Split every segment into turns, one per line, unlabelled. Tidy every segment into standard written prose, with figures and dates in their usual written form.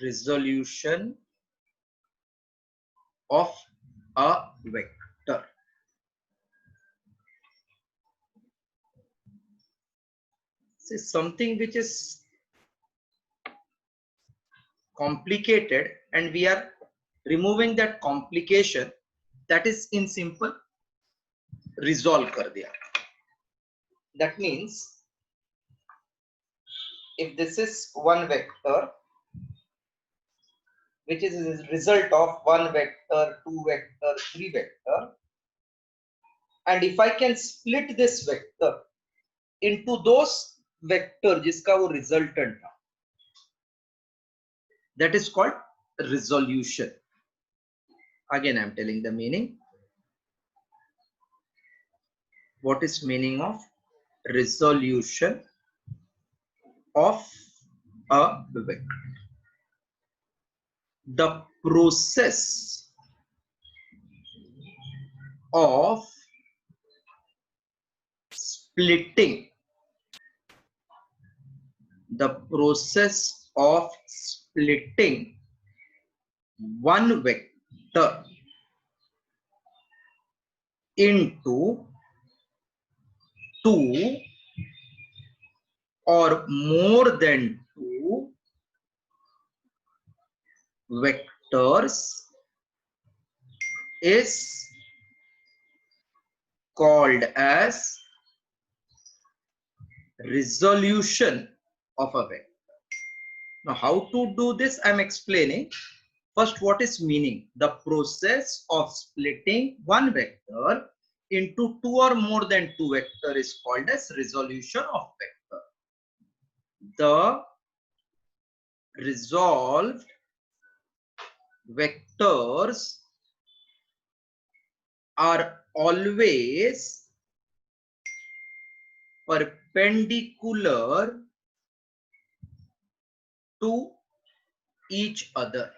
resolution of a vector. This is something which is complicated and we are removing that complication. That is in simple resolve kar diya. That means if this is one vector which is a result of one vector, two vector, three vector, and if I can split this vector into those vector जिसका वो resultant था, that is called resolution. Again I am telling the meaning. What is meaning of resolution of a vector? The process of splitting, one vector into two or more than two vectors is called as resolution of a vector. Now how to do this I am explaining. First, what is meaning? The process of splitting one vector into two or more than two vector is called as resolution of vector. The resolved vectors are always perpendicular to each other.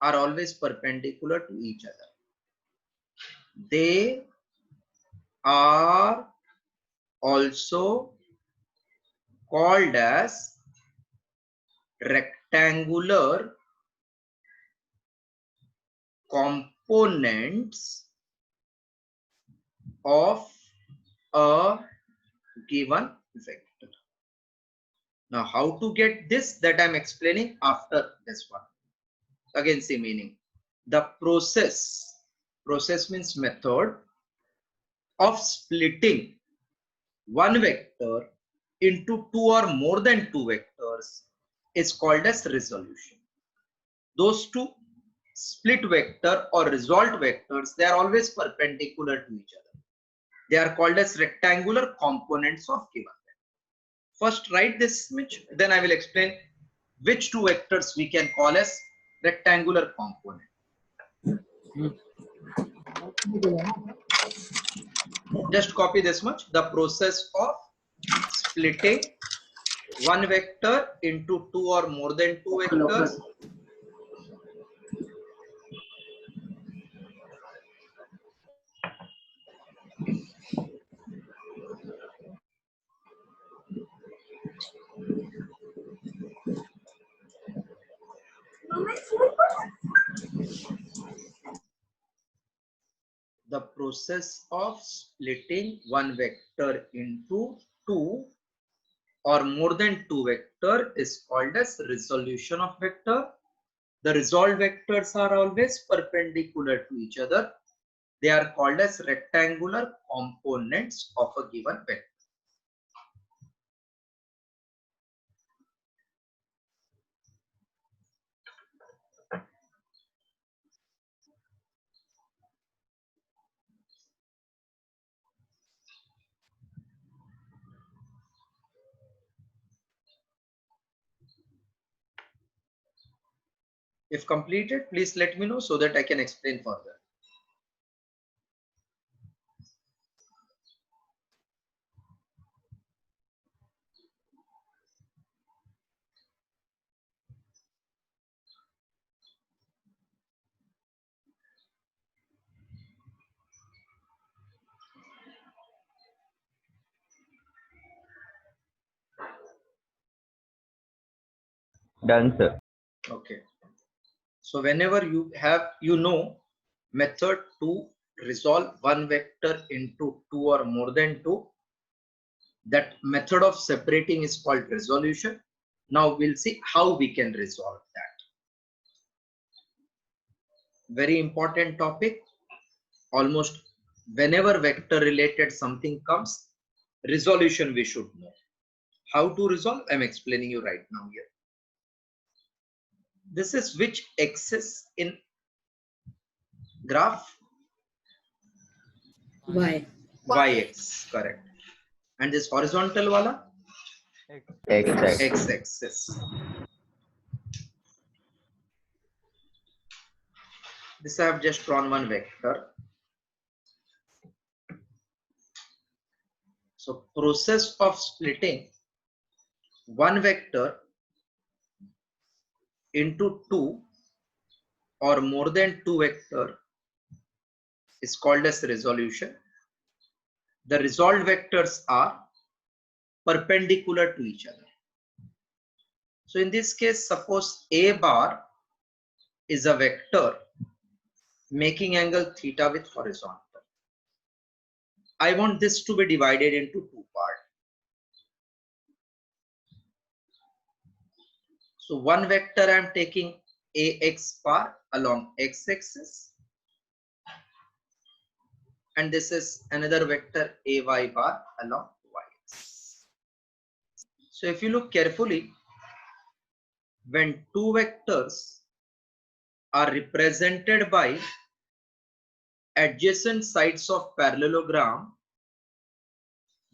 Are always perpendicular to each other. They are also called as rectangular components of a given vector. Now how to get this, that I am explaining after this one. Again see meaning. The process means method of splitting one vector into two or more than two vectors is called as resolution. Those two split vector or resolved vectors, they are always perpendicular to each other. They are called as rectangular components of given vector. First write this much, then I will explain which two vectors we can call as rectangular component. Just copy this much. The process of splitting one vector into two or more than two vectors the process of splitting one vector into two or more than two vector is called as resolution of vector. The resolved vectors are always perpendicular to each other. They are called as rectangular components of a given vector. If completed, please let me know so that I can explain further.
Done, sir.
Okay. So whenever you have, method to resolve one vector into two or more than two, that method of separating is called resolution. Now we'll see how we can resolve that. Very important topic. Almost whenever vector related something comes, resolution we should know. How to resolve? I'm explaining you right now here. This is which axis in graph?
Y.
Y-axis, correct. And this horizontal wala?
X.
X-axis. This I have just drawn one vector. So process of splitting one vector into two or more than two vector is called as resolution. The resolved vectors are perpendicular to each other. So in this case, suppose A bar is a vector making angle theta with horizontal. I want this to be divided into two parts. So one vector I am taking AX bar along x-axis, and this is another vector AY bar along y-axis. So if you look carefully, when two vectors are represented by adjacent sides of parallelogram,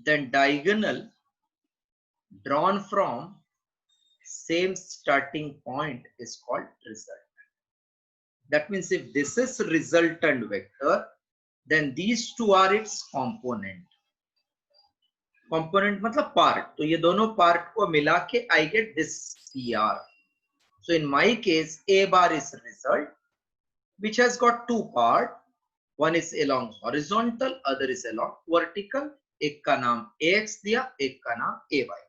then diagonal drawn from same starting point is called resultant. That means if this is resultant vector, then these two are its component. Component मतलब part. तो ये दोनों part को मिला के I get this PR. So in my case, A bar is result, which has got two part. One is along horizontal, other is along vertical. एक का नाम AX दिया, एक का नाम AY.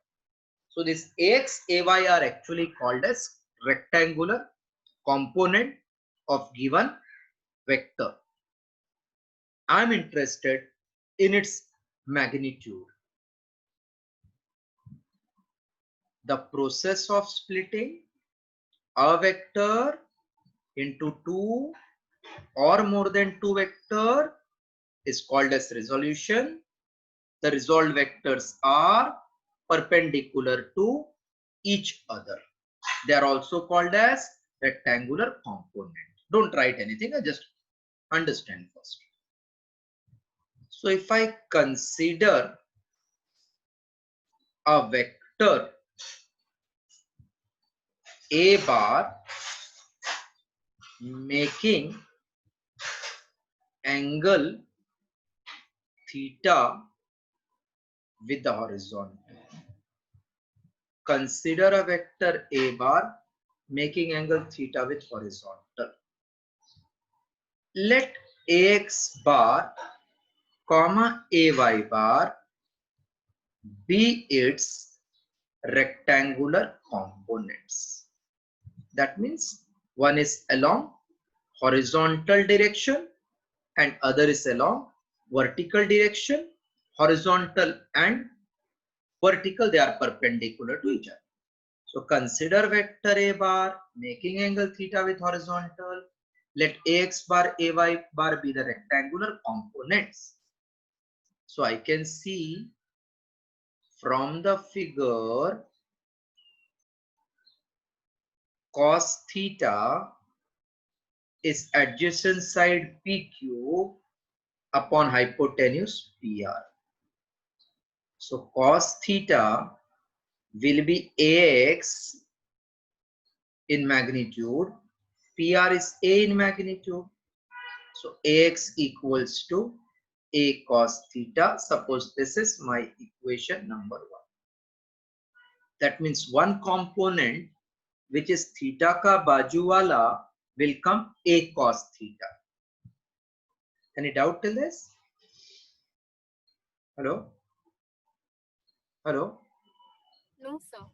So this AX, AY are actually called as rectangular component of given vector. I am interested in its magnitude. The process of splitting a vector into two or more than two vector is called as resolution. The resolved vectors are perpendicular to each other. They are also called as rectangular component. Don't write anything, I just understand first. So if I consider a vector A bar making angle theta with the horizontal. Consider a vector A bar making angle theta with horizontal. Let AX bar comma AY bar be its rectangular components. That means one is along horizontal direction and other is along vertical direction. Horizontal and vertical, they are perpendicular to each other. So consider vector A bar making angle theta with horizontal. Let AX bar, AY bar be the rectangular components. So I can see from the figure cos theta is adjacent side PQ upon hypotenuse PR. So cos theta will be AX in magnitude, PR is A in magnitude. So AX equals to A cos theta. Suppose this is my equation number 1. That means one component which is theta ka baju wala will come A cos theta. Any doubt till this? Hello? Hello?
No, sir.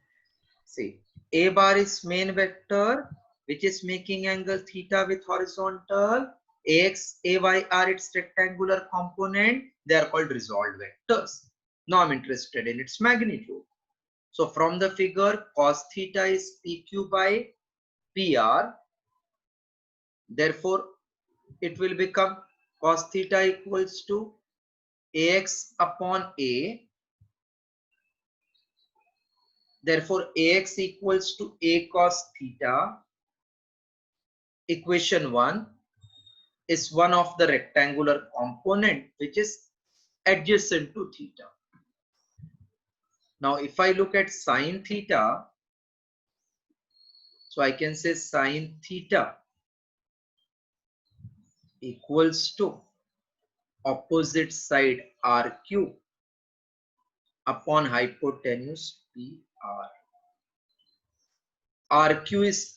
See, A bar is main vector, which is making angle theta with horizontal. Ax, Ay are its rectangular component. They are called resolved vectors. Now I'm interested in its magnitude. So from the figure, cos theta is PQ by PR. Therefore, it will become cos theta equals to Ax upon A. Therefore, Ax equals to A cos theta. Equation 1 is one of the rectangular component which is adjacent to theta. Now, if I look at sine theta, so I can say sine theta equals to opposite side RQ upon hypotenuse PR. RQ is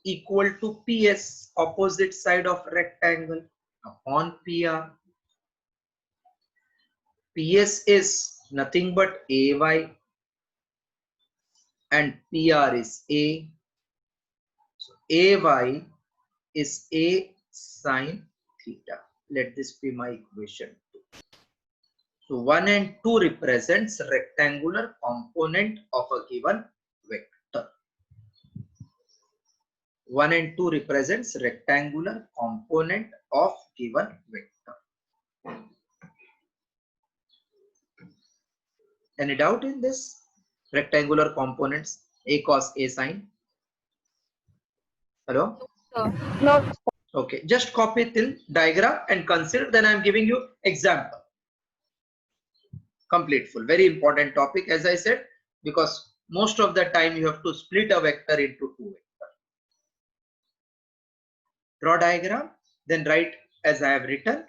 equal to PS, opposite side of rectangle, upon PR. PS is nothing but AY and PR is A. So AY is A sine theta. Let this be my equation 2. So 1 and 2 represents rectangular component of a given vector. 1 and 2 represents rectangular component of given vector. Any doubt in this? Rectangular components, A cos A sine. Hello?
No.
Okay, just copy till diagram and consider, then I am giving you example. Complete full. Very important topic, as I said, because most of the time you have to split a vector into two vectors. Draw diagram, then write as I have written.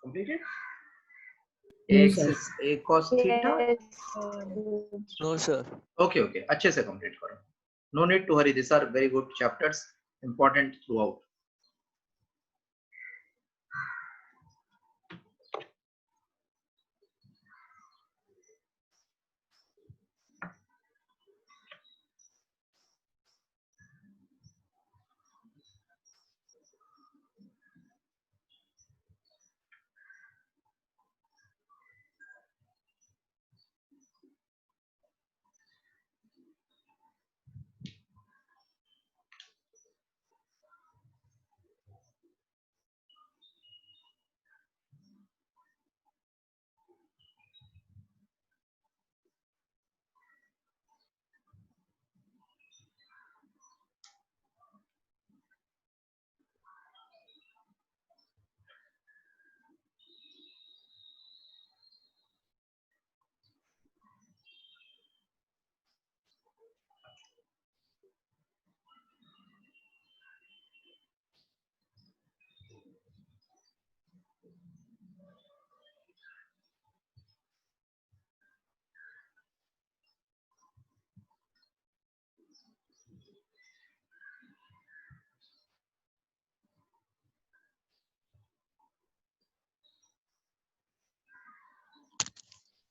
Completed?
Yes,
X
sir.
is A cos theta.
No, sir.
Okay, okay. अच्छे से complete करो. No need to hurry. These are very good chapters, important throughout.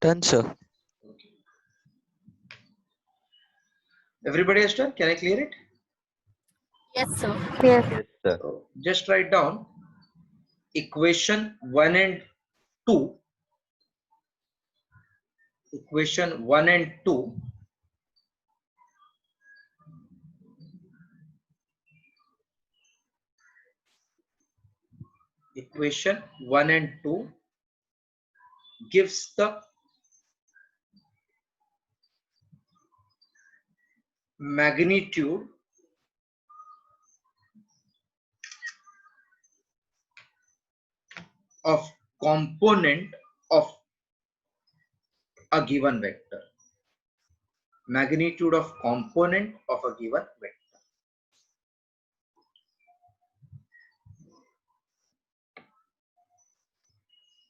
Done, sir.
Okay. Everybody has done? Can I clear it?
Yes, sir.
Yes.
Yes, sir.
So just write down equation 1 and 2. Equation 1 and 2. Equation 1 and 2 gives the magnitude of component of a given vector. Magnitude of component of a given vector.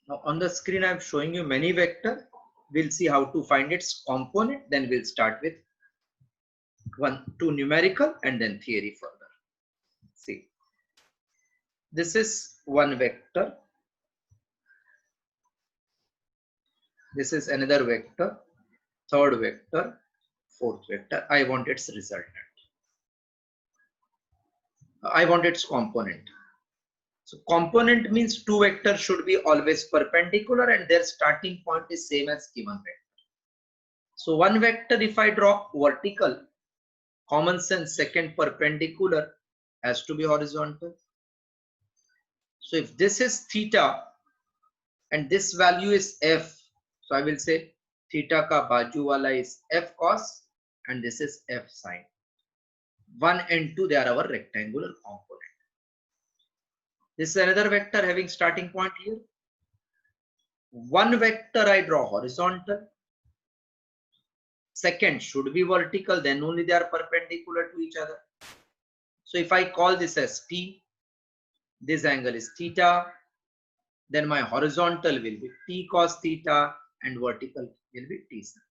Now on the screen I am showing you many vectors. We'll see how to find its component. Then we'll start with 2 numerical and then theory further. See, this is one vector. This is another vector, third vector, fourth vector. I want its resultant. I want its component. So component means two vectors should be always perpendicular and their starting point is same as given vector. So one vector, if I draw vertical, common sense, second perpendicular has to be horizontal. So if this is theta and this value is f, so I will say theta ka baju wala is f cos and this is f sin. 1 and 2, they are our rectangular component. This is another vector having starting point here. One vector I draw horizontal. Second should be vertical, then only they are perpendicular to each other. So if I call this as T, this angle is theta, then my horizontal will be T cos theta and vertical will be T sin.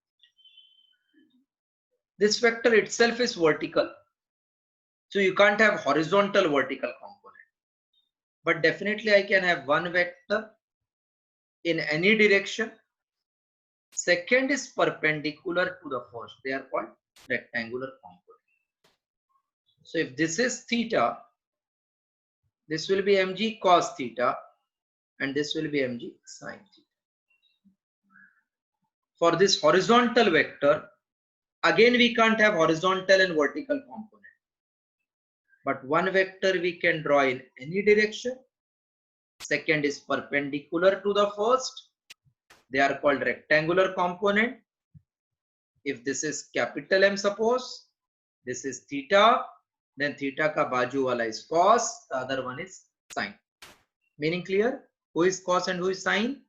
This vector itself is vertical. So you can't have horizontal vertical component. But definitely I can have one vector in any direction. Second is perpendicular to the first. They are called rectangular component. So if this is theta, this will be mg cos theta and this will be mg sin theta. For this horizontal vector, again we can't have horizontal and vertical component. But one vector we can draw in any direction. Second is perpendicular to the first. They are called rectangular component. If this is capital M, suppose this is theta, then theta ka baju wala is cos, the other one is sin. Meaning clear? Who is cos and who is sin?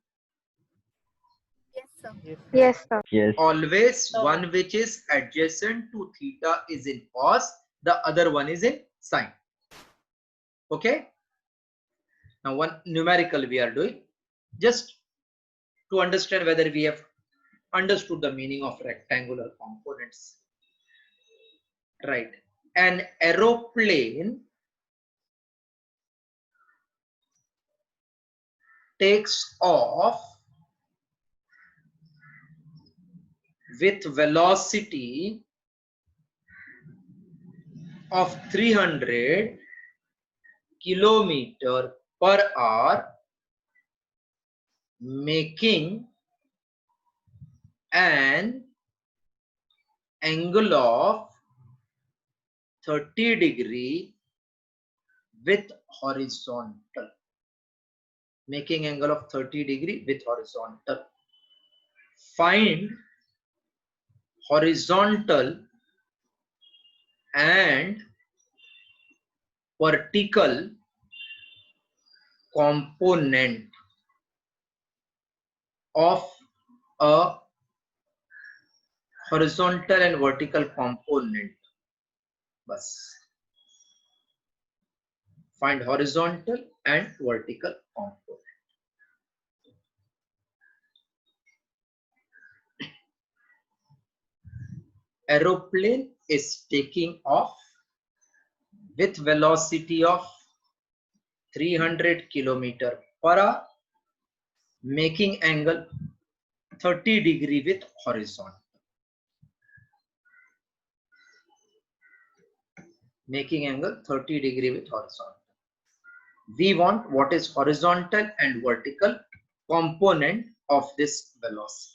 Yes, sir.
Yes, sir.
Yes.
Always one which is adjacent to theta is in cos, the other one is in sin. Okay. Now one numerical we are doing just to understand whether we have understood the meaning of rectangular components. Right. An aeroplane takes off with velocity of 300 kilometer per hour, making an angle of 30 degree with horizontal. Making angle of 30 degree with horizontal. Find horizontal and vertical component of a horizontal and vertical component. Bas. Find horizontal and vertical component. aeroplane is taking off with velocity of 300 kilometer per hour, making angle 30 degree with horizontal. Making angle 30 degree with horizontal. We want what is horizontal and vertical component of this velocity.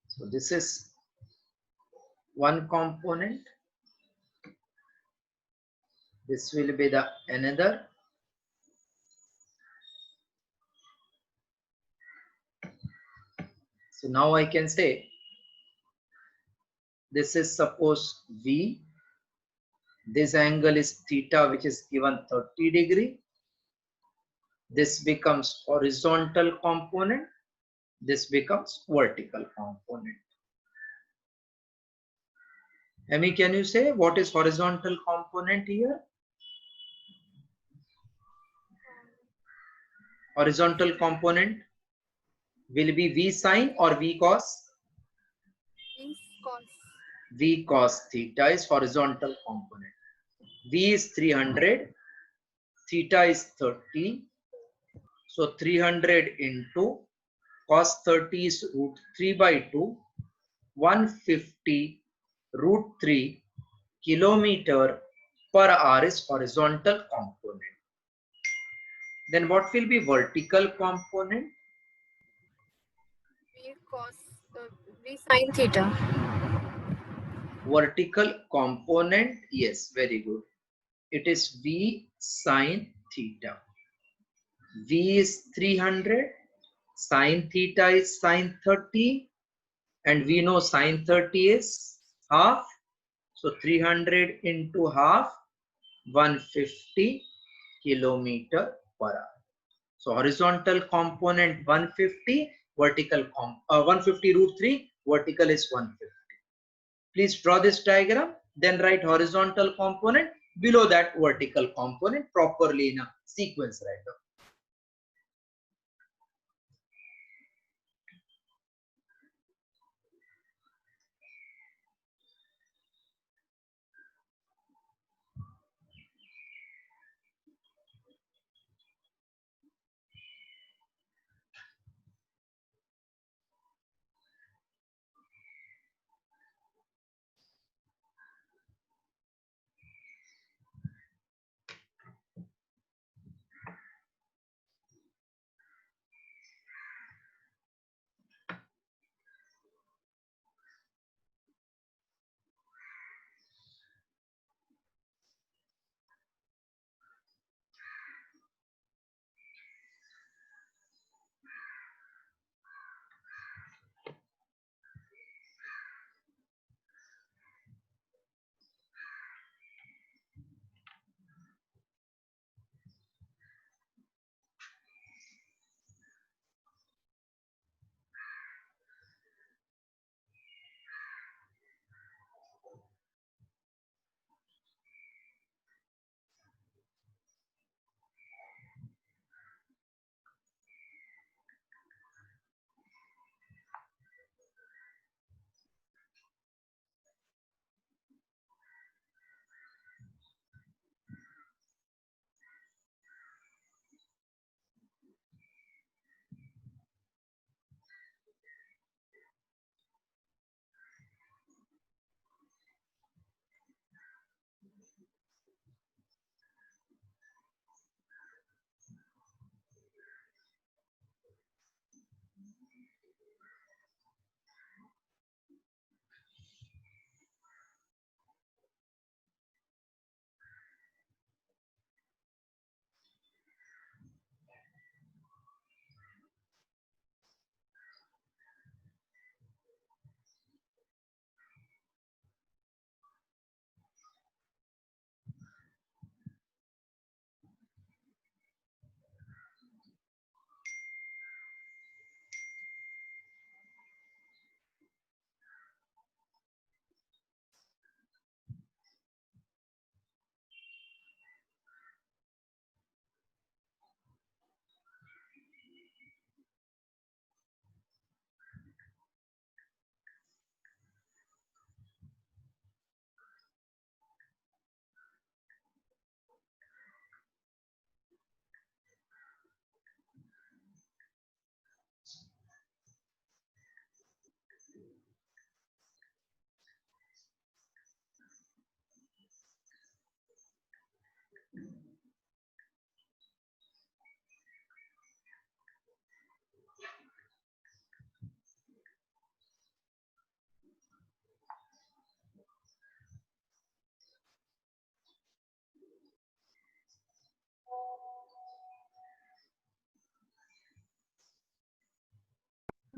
So this is one component. This will be the another. So now I can say this is suppose V. This angle is theta, which is given 30 degree. This becomes horizontal component. This becomes vertical component. Amy, can you say what is horizontal component here? Horizontal component will be V sine or V cos?
V cos.
V cos theta is horizontal component. V is 300, theta is 30. So 300 into cos 30 is root 3 by 2, 150 root 3 kilometer per hour is horizontal component. Then what will be vertical component?
V cos. V sin theta.
Vertical component, yes, very good. It is V sine theta. V is 300, sine theta is sine 30, and we know sine 30 is half. So 300 into half, 150 kilometer per hour. So horizontal component 150, vertical 150 root 3, vertical is 150. Please draw this diagram, then write horizontal component, below that vertical component properly in a sequence right now.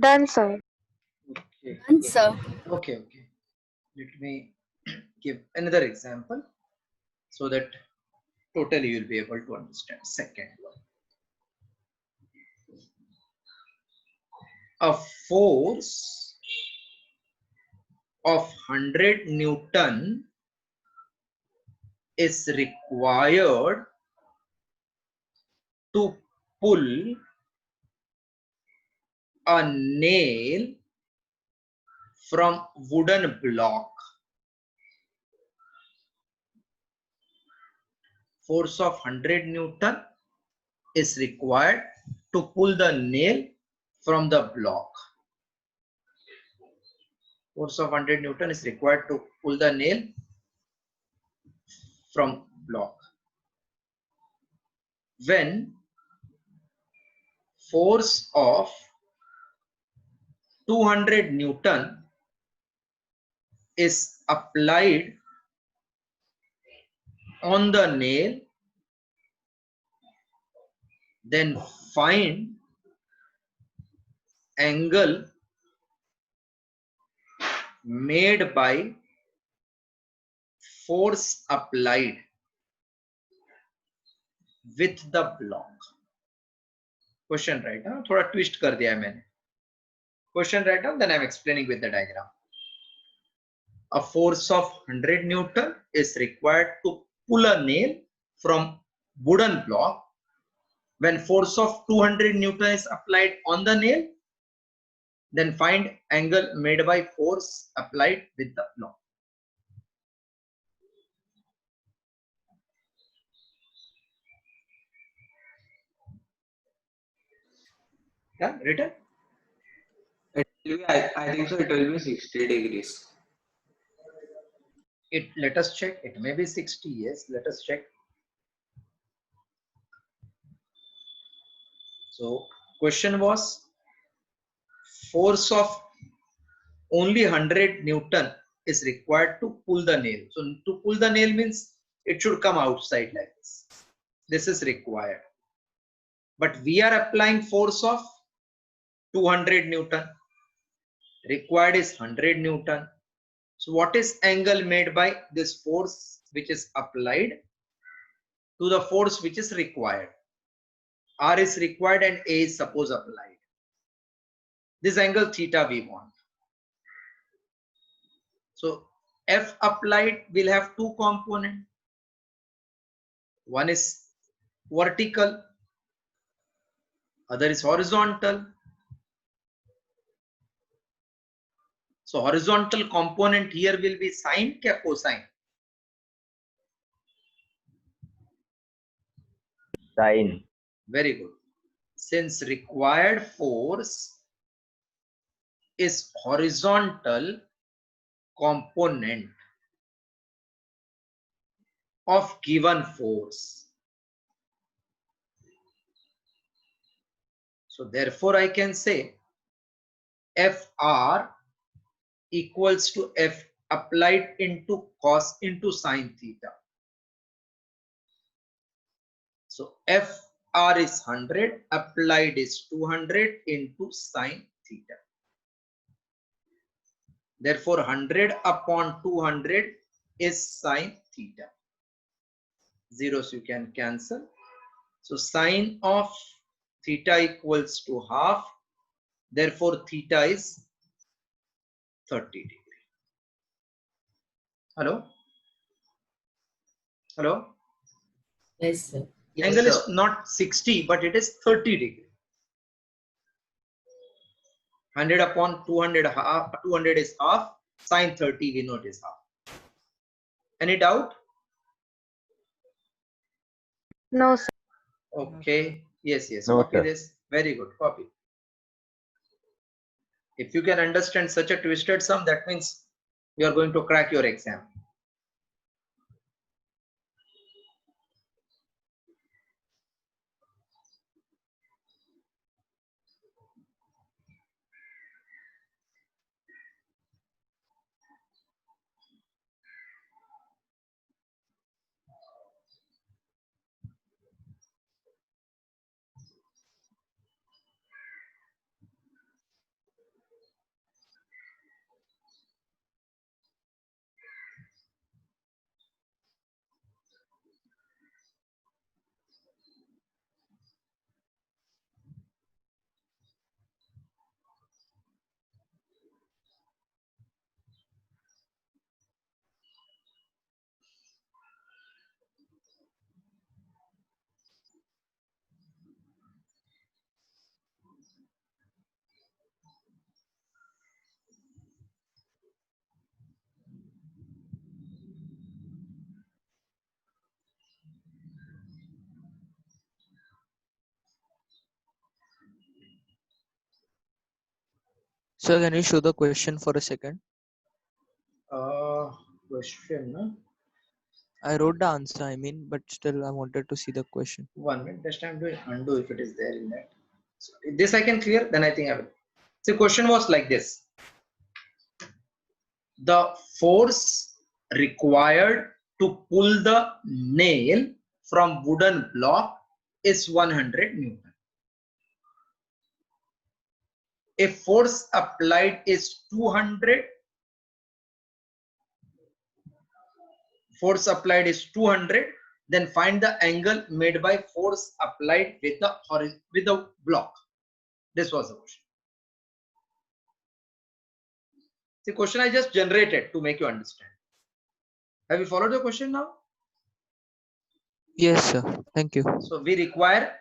Done, sir.
Okay.
Done, sir.
Okay. Okay. Let me give another example so that totally you'll be able to understand. Second one. A force of 100 Newton is required to pull a nail from wooden block. Force of 100 Newton is required to pull the nail from the block. Force of 100 Newton is required to pull the nail from block. When force of 200 Newton is applied on the nail, then find angle made by force applied with the block. Question write down. थोड़ा twist कर दिया है मैंने. Question write down, then I'm explaining with the diagram. A force of 100 Newton is required to pull a nail from wooden block. When force of 200 Newton is applied on the nail, then find angle made by force applied with the block. Yeah, written?
It will be, I think so. It will be 60 degrees.
Let us check. It may be 60. Yes, let us check. So question was force of only 100 Newton is required to pull the nail. So to pull the nail means it should come outside like this. This is required. But we are applying force of 200 Newton. Required is 100 Newton. So what is angle made by this force which is applied to the force which is required? R is required and A is suppose applied. This angle theta we want. So F applied will have two components. One is vertical, other is horizontal. So horizontal component here will be sine or cosine?
Sine.
Very good. Since required force is horizontal component of given force. So therefore I can say FR equals to F applied into cos into sine theta. So FR is 100, applied is 200 into sine theta. Therefore 100 upon 200 is sine theta. Zeros you can cancel. So sine of theta equals to half. Therefore theta is 30 degree. Hello? Hello?
Yes, sir.
Angle is not 60, but it is 30 degree. 100 upon 200, half, 200 is half. Sine 30 we know it is half. Any doubt?
No, sir.
Okay. Yes, yes.
No,
Copy
sir.
this. Very good. Copy. If you can understand such a twisted sum, that means you are going to crack your exam.
Sir, can you show the question for a second?
Question. Huh?
I wrote the answer, I mean, but still I wanted to see the question.
1 minute. Just I'm doing undo if it is there in that. So if this I can clear, then I think I will. The question was like this: the force required to pull the nail from wooden block is 100 Newton. If force applied is 200, force applied is 200, then find the angle made by force applied with the block. This was the question. The question I just generated to make you understand. Have you followed the question now?
Yes, sir. Thank you.
So we require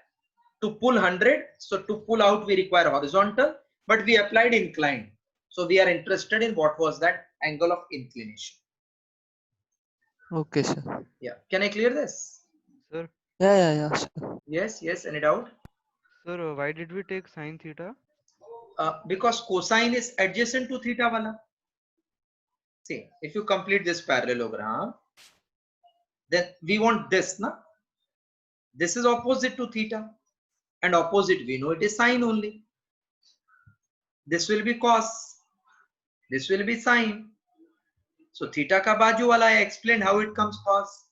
to pull 100. So to pull out we require horizontal, but we applied inclined. So we are interested in what was that angle of inclination.
Okay, sir.
Yeah. Can I clear this?
Sir,
Yeah, sir.
Yes. Yes. Any doubt?
sir, why did we take sine theta?
Because cosine is adjacent to theta wala. See, if you complete this parallelogram, then we want this, na? This is opposite to theta, and opposite we know it is sine only. This will be cos, this will be sine. So theta ka baju wala, I explained how it comes cos.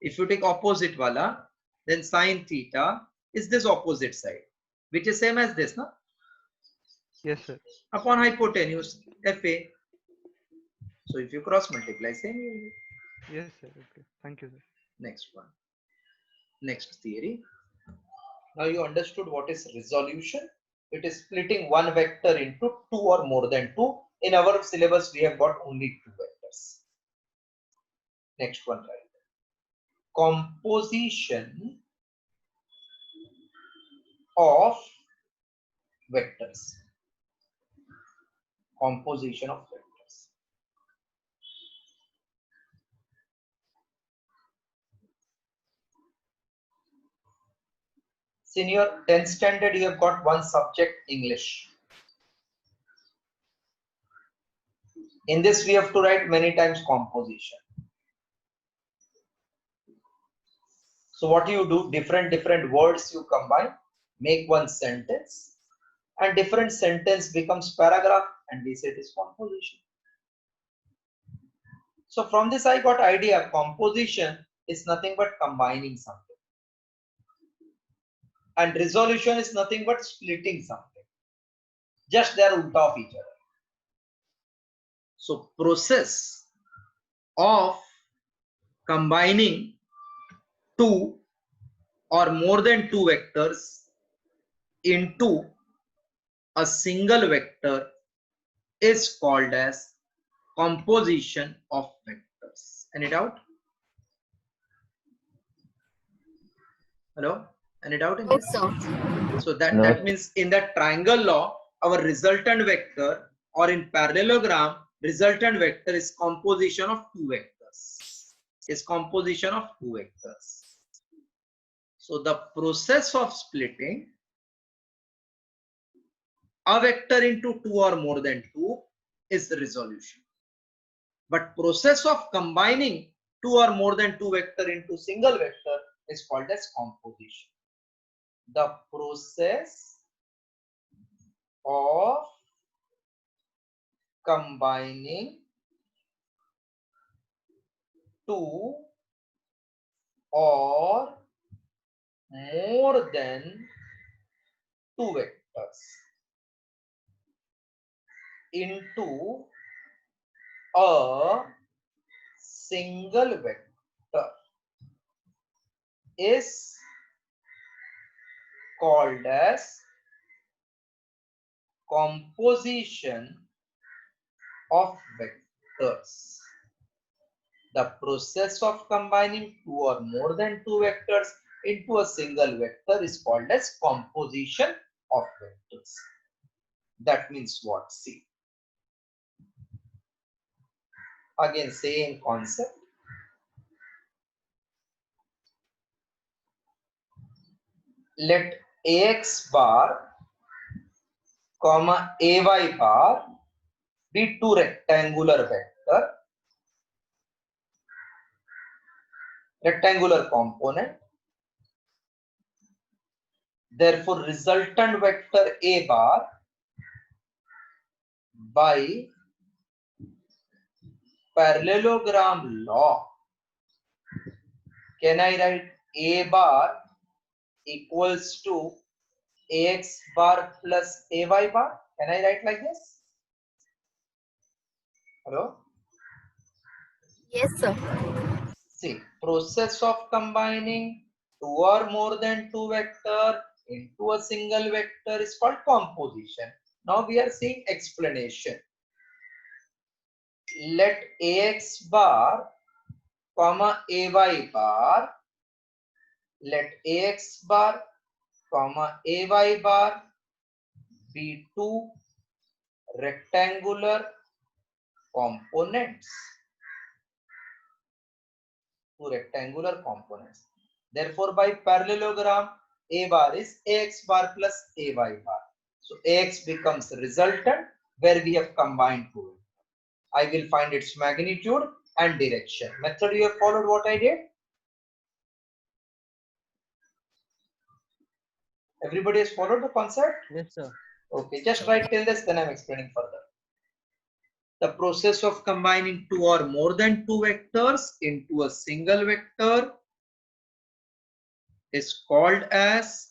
If you take opposite wala, then sine theta is this opposite side, which is same as this, na?
Yes, sir.
Upon hypotenuse, Fa. So if you cross multiply, same you will get.
Yes, sir. Okay. Thank you, sir.
Next one. Next theory. Now you understood what is resolution. It is splitting one vector into two or more than two. In our syllabus, we have got only two vectors. Next one, right? Composition of vectors. Composition of vectors. In your 10th standard, you have got one subject, English. In this, we have to write many times composition. So what you do, different words you combine, make one sentence, and different sentence becomes paragraph, and we say it is composition. So from this I got idea, composition is nothing but combining something. And resolution is nothing but splitting something. Just they are ulta of each other. So process of combining two or more than two vectors into a single vector is called as composition of vectors. Any doubt? Hello? Any doubt in
No,
this?
sir.
So that,
No.
that means in that triangle law, our resultant vector, or in parallelogram, resultant vector is composition of two vectors. Is composition of two vectors. So the process of splitting a vector into two or more than two is resolution. But process of combining two or more than two vector into single vector is called as composition. The process of combining two or more than two vectors into a single vector is called as composition of vectors. The process of combining two or more than two vectors into a single vector is called as composition of vectors. That means what? See. Again, same concept. Let Ax bar comma ay bar be two rectangular component. Therefore, resultant vector a bar by parallelogram law, can I write a bar equals to ax bar plus ay bar? Can I write like this? Hello?
Yes, sir.
See, process of combining two or more than two vector into a single vector is called composition. Now we are seeing explanation. Let ax bar comma ay bar, let ax bar comma ay bar be two rectangular components. Two rectangular components. Therefore, by parallelogram, a bar is ax bar plus ay bar. So ax becomes resultant where we have combined two. I will find its magnitude and direction. Method you have followed what I did? Everybody has followed the concept?
Yes, sir.
Okay, just write till this, then I'm explaining further. The process of combining two or more than two vectors into a single vector is called as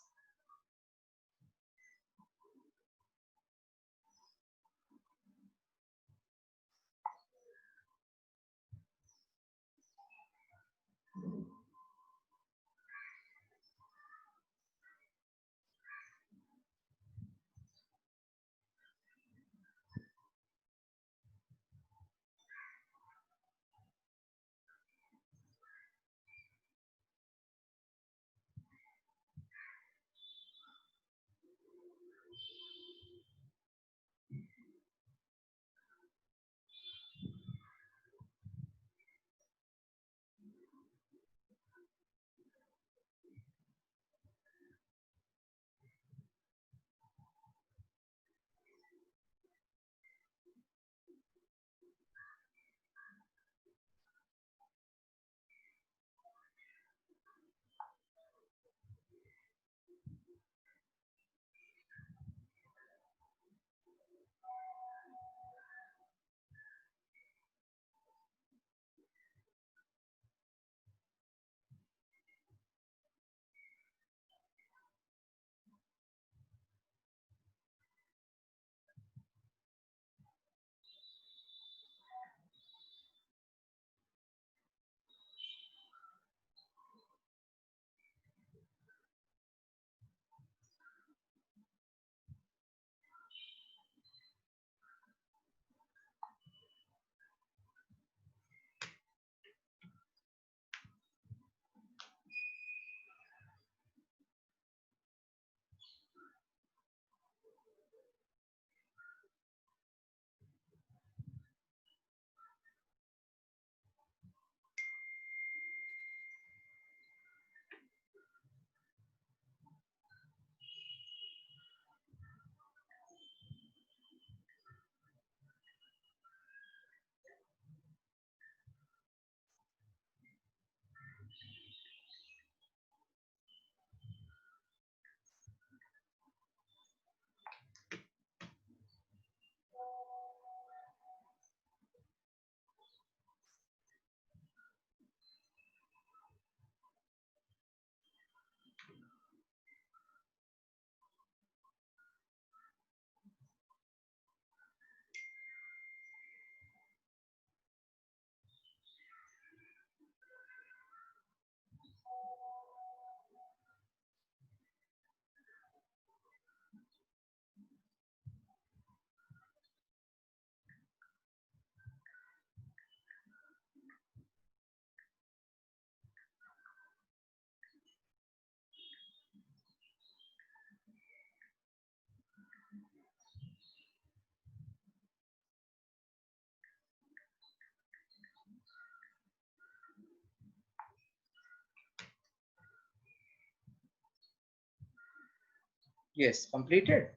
yes, completed.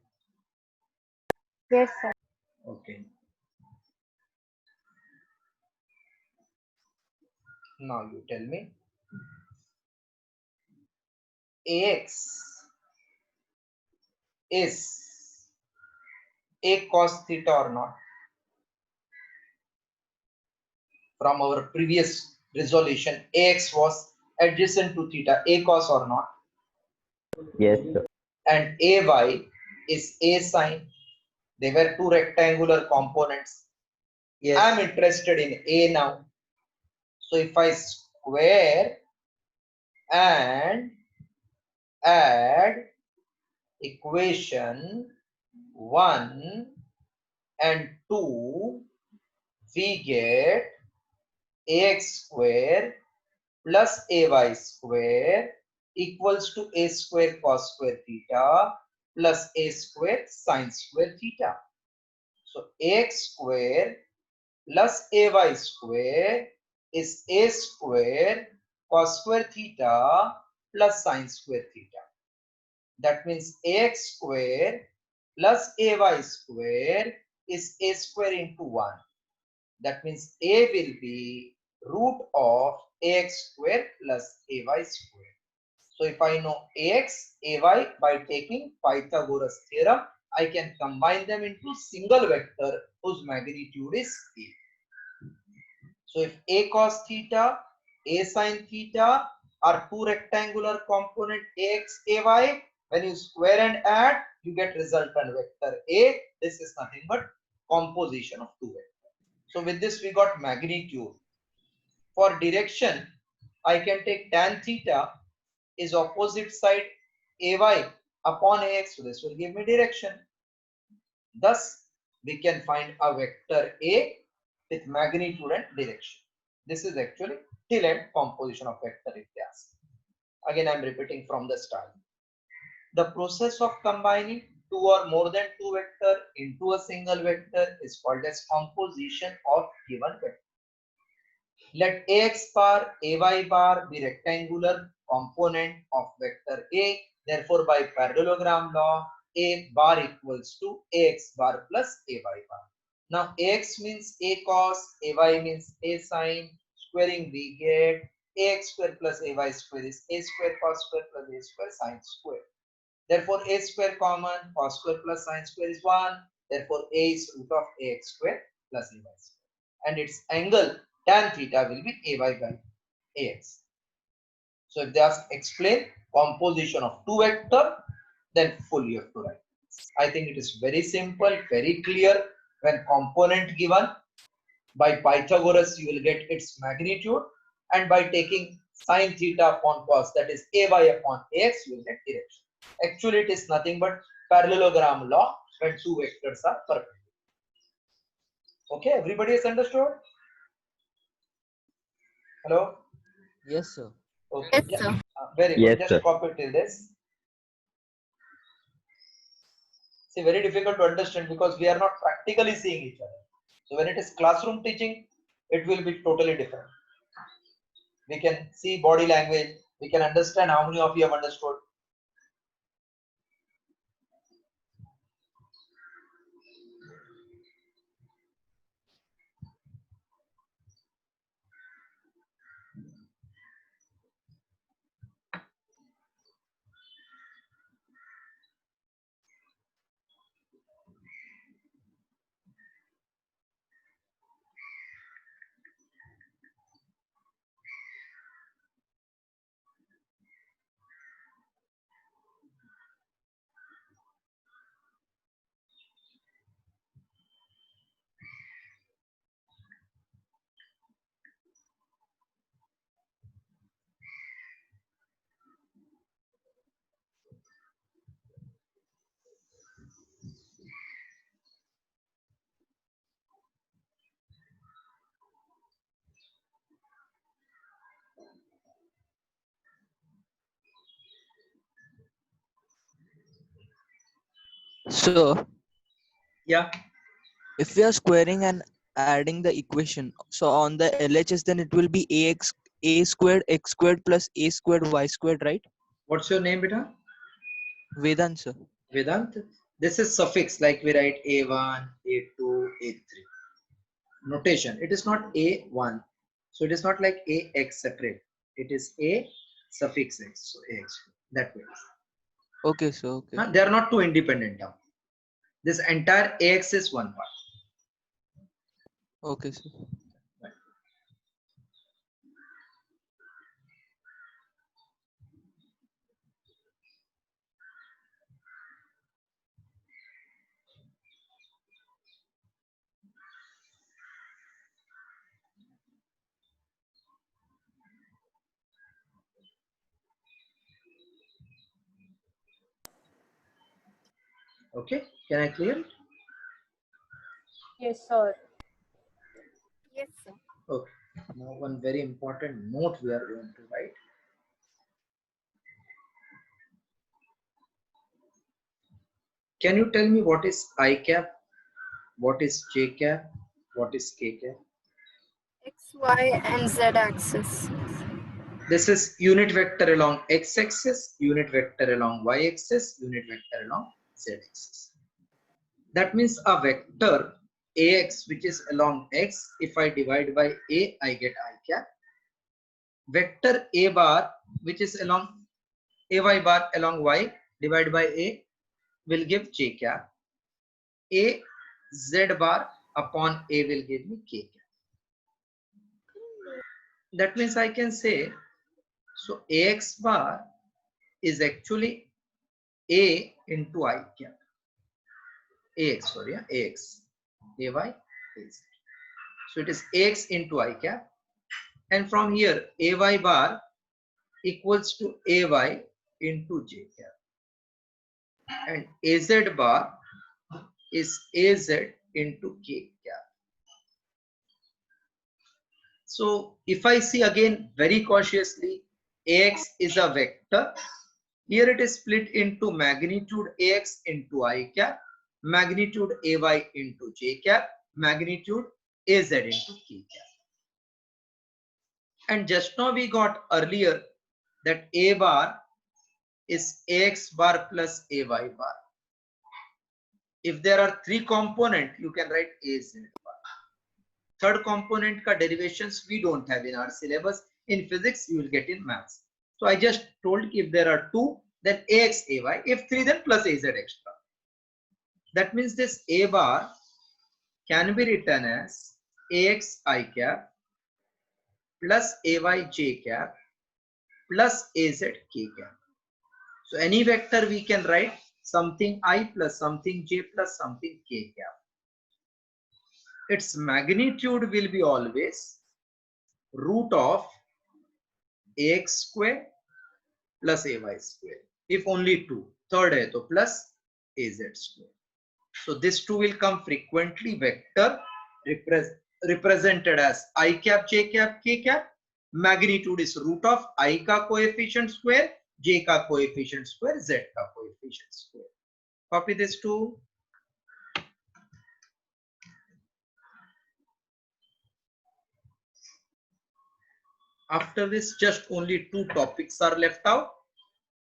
Yes, sir.
Okay. Now you tell me. AX is A cos theta or not? From our previous resolution, AX was adjacent to theta, A cos or not?
Yes, sir.
And AY is A sine. They were two rectangular components.
Yes.
I'm interested in A now. So if I square and add equation 1 and 2, we get ax square plus ay square equals to a square cos square theta plus a square sine square theta. So ax square plus ay square is a square cos square theta plus sine square theta. That means ax square plus ay square is a square into 1. That means a will be root of ax square plus ay square. So if I know ax, ay by taking Pythagoras theorem, I can combine them into single vector whose magnitude is a. So if a cos theta, a sin theta are two rectangular component ax, ay, when you square and add, you get resultant vector a. This is nothing but composition of two vectors. So with this we got magnitude. For direction, I can take tan theta is opposite side ay upon ax. So this will give me direction. Thus, we can find a vector a with magnitude and direction. This is actually till end composition of vector if they ask. Again, I am repeating from the start. The process of combining two or more than two vector into a single vector is called as composition of given vector. Let ax bar, ay bar be rectangular component of vector a. Therefore, by parallelogram law, a bar equals to ax bar plus ay bar. Now, ax means a cos, ay means a sine. Squaring we get ax square plus ay square is a square cos square plus a square sine square. Therefore, a square common, cos square plus sine square is 1. Therefore, a is root of ax square plus ay square. And its angle tan theta will be ay by ax. So if they ask explain composition of two vector, then full you have to write. I think it is very simple, very clear. When component given by Pythagoras, you will get its magnitude, and by taking sine theta upon cos, that is ay upon ax, you will get direction. Actually, it is nothing but parallelogram law when two vectors are perpendicular. Okay, everybody has understood? Hello?
Yes, sir.
Okay.
Yes,
Yeah.
sir.
Very good.
Yes,
Just
sir.
copy till this. See, very difficult to understand because we are not practically seeing each other. So when it is classroom teaching, it will be totally different. We can see body language. We can understand how many of you have understood.
So
Yeah.
if we are squaring and adding the equation, so on the LHS, then it will be a squared x squared plus a squared y squared, right?
What's your name, beta?
Vedant, sir.
Vedant. This is suffix like we write A1, A2, A3. Notation. It is not A1. So it is not like AX separate. It is A suffix X. So AX. That way.
Okay, sir. Okay.
They are not two independent terms. This entire AX is one part.
Okay, sir.
Okay. Can I clear it?
Yes, sir.
Yes, sir.
Okay. Now one very important note we are going to write. Can you tell me what is I cap? What is J cap? What is K cap?
X, Y, and Z axis.
This is unit vector along x-axis, unit vector along y-axis, unit vector along z-axis. That means a vector ax which is along x, if I divide by a, I get I cap. Vector a bar which is along ay bar along y, divide by a, will give j cap. A z bar upon a will give me k cap. That means I can say, so ax bar is actually a into I cap. Ax, sorry, ax, ay, az. So it is ax into I cap. And from here, ay bar equals to ay into j cap. And az bar is az into k cap. So if I see again very cautiously, ax is a vector. Here it is split into magnitude ax into I cap, magnitude ay into j cap, magnitude az into k cap. And just now we got earlier that a bar is ax bar plus ay bar. If there are three components, you can write az bar. Third component ka derivations we don't have in our syllabus. In physics, you will get in maths. So I just told if there are two, then ax, ay. If three, then plus az extra. That means this a bar can be written as ax I cap plus ay j cap plus az k cap. So any vector we can write something I plus something j plus something k cap. Its magnitude will be always root of ax square plus ay square. If only two, third hai to plus az square. So this two will come frequently. Vector represented as I cap, j cap, k cap. Magnitude is root of I ka coefficient square, j ka coefficient square, z ka coefficient square. Copy this two. After this, just only two topics are left out.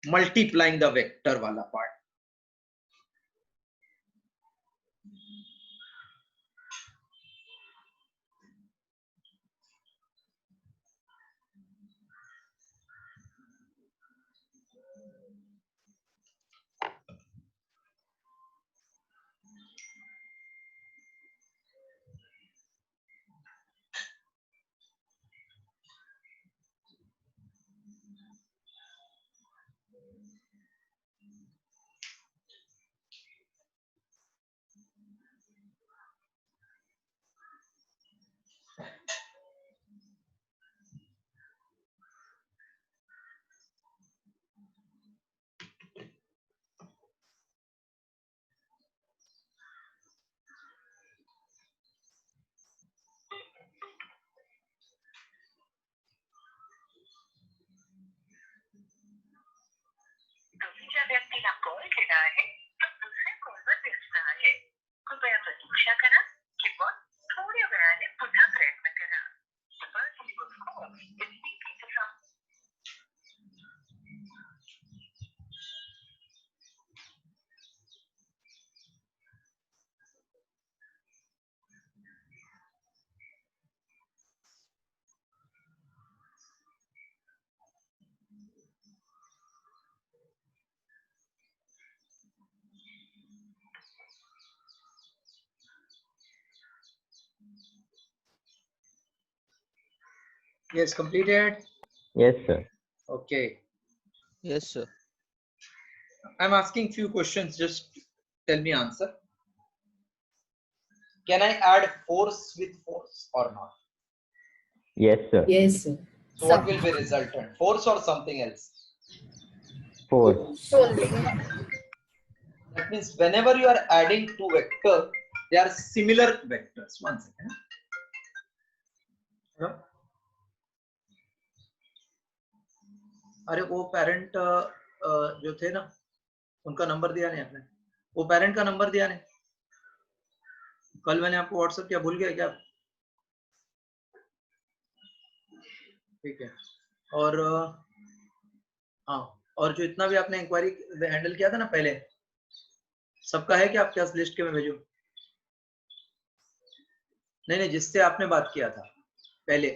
Multiplying the vector wala part. Yes, completed.
Yes, sir.
Okay.
Yes, sir.
I'm asking few questions. Just tell me answer. Can I add force with force or not?
Yes, sir.
Yes, sir.
So what will be resultant? Force or something else?
Force.
Only.
That means whenever you are adding two vectors, they are similar vectors. One second. Hello? अरे वो parent जो थे ना उनका number दिया नहीं आपने वो पेरेंट का नंबर दिया नहीं कल मैंने आपको व्हाट्सएप किया भूल गया क्या ठीक है और हाँ और जो इतना भी आपने इंक्वायरी हैंडल किया था ना पहले सबका है क्या आपके पास लिस्ट के में भेजूं नहीं जिससे आपने बात किया था पहले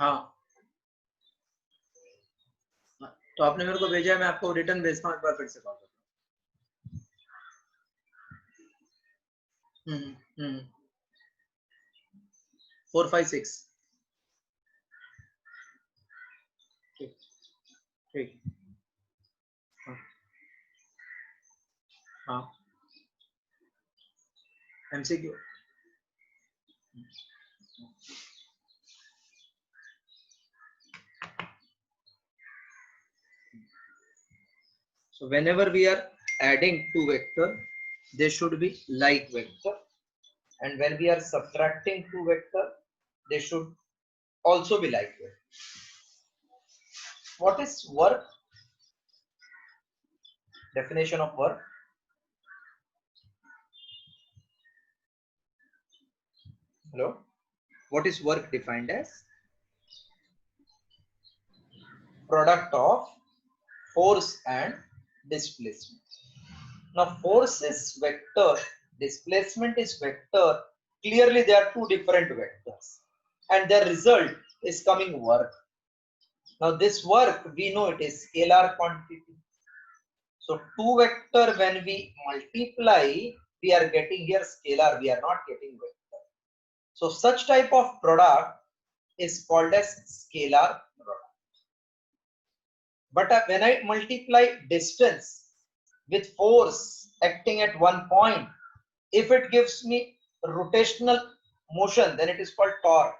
हाँ तो आपने मेरे को भेजा है मैं आपको रिटर्न भेजता हूँ एक बार फिर से कॉल करता हूँ 4 5 6 ठीक ठीक हाँ MCQ So whenever we are adding two vector, they should be like vector, and when we are subtracting two vector, they should also be like vector. What is work? Definition of work. Hello. What is work defined as? Product of force and displacement. Now force is vector, displacement is vector. Clearly they are two different vectors and their result is coming work. Now this work we know it is scalar quantity. So two vector when we multiply we are getting here scalar, we are not getting vector. So such type of product is called as scalar product. But when I multiply distance with force acting at one point, if it gives me rotational motion, then it is called torque.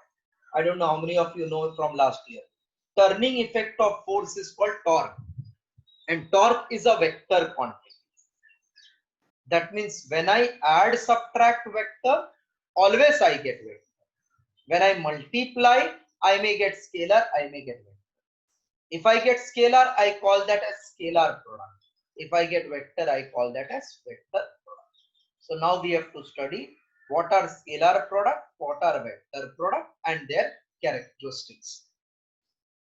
I don't know how many of you know from last year. Turning effect of force is called torque, and torque is a vector quantity. That means when I add subtract vector, always I get vector. When I multiply, I may get scalar, I may get vector. If I get scalar, I call that as scalar product. If I get vector, I call that as vector product. So now we have to study what are scalar product, what are vector product and their characteristics.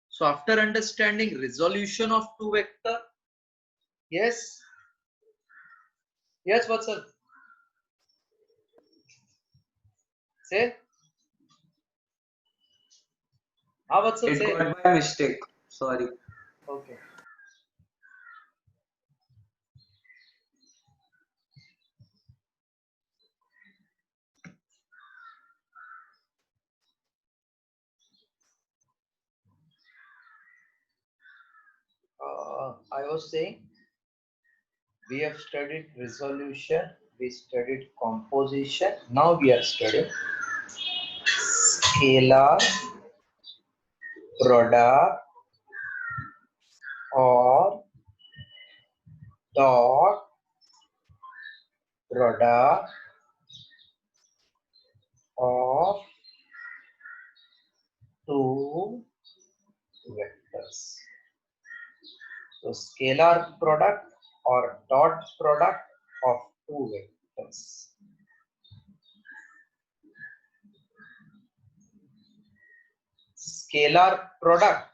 So after understanding resolution of two vector, yes, yes, what's up? Say, what's up?
It
Say,
got by mistake. Sorry.
okay. I was saying we have studied resolution, we studied composition. Now we are studying scalar product or dot product of two vectors. So scalar product or dot product of two vectors. Scalar product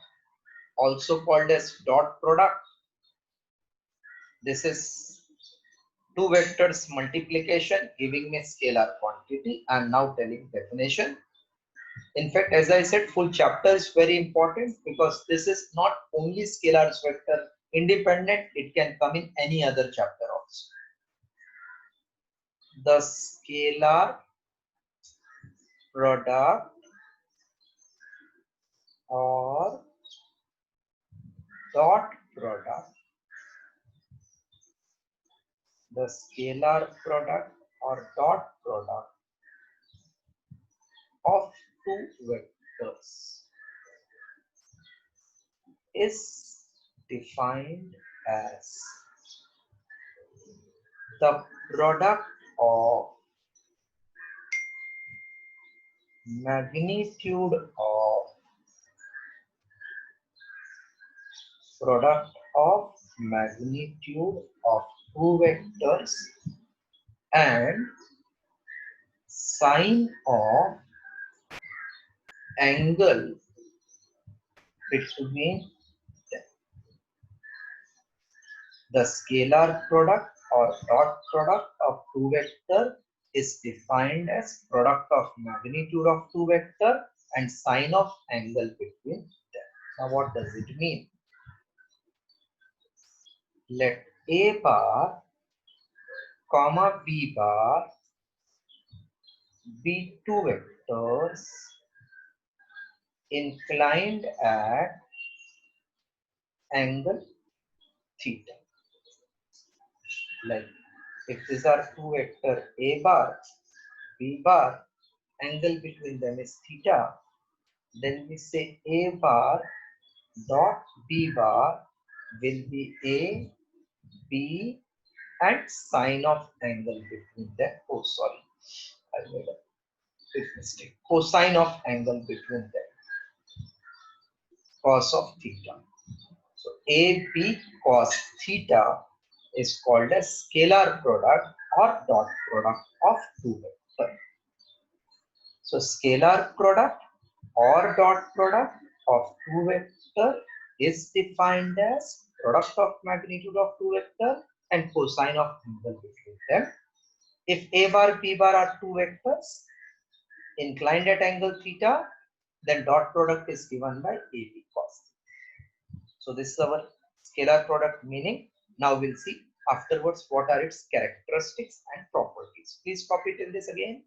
also called as dot product. This is two vectors multiplication giving me scalar quantity. I am now telling definition. In fact, as I said, full chapter is very important because this is not only scalar vector independent, it can come in any other chapter also. The scalar product or dot product, the scalar product or dot product of two vectors is defined as the product of magnitude of two vectors and sine of angle between them. The scalar product or dot product of two vector is defined as product of magnitude of two vector and sine of angle between them. Now what does it mean? Let A bar comma B bar be two vectors inclined at angle theta. Like if these are two vector A bar, B bar, angle between them is theta, then we say A bar dot B bar will be A, B and sine of angle between them. Oh sorry, I made a big mistake. Cosine of angle between them. Cos of theta. So AB cos theta is called as scalar product or dot product of two vectors. So scalar product or dot product of two vector is defined as product of magnitude of two vector and cosine of angle between them. If A bar B bar are two vectors inclined at angle theta, then dot product is given by AB cos. So this is our scalar product meaning. Now we'll see afterwards what are its characteristics and properties. Please copy till this again.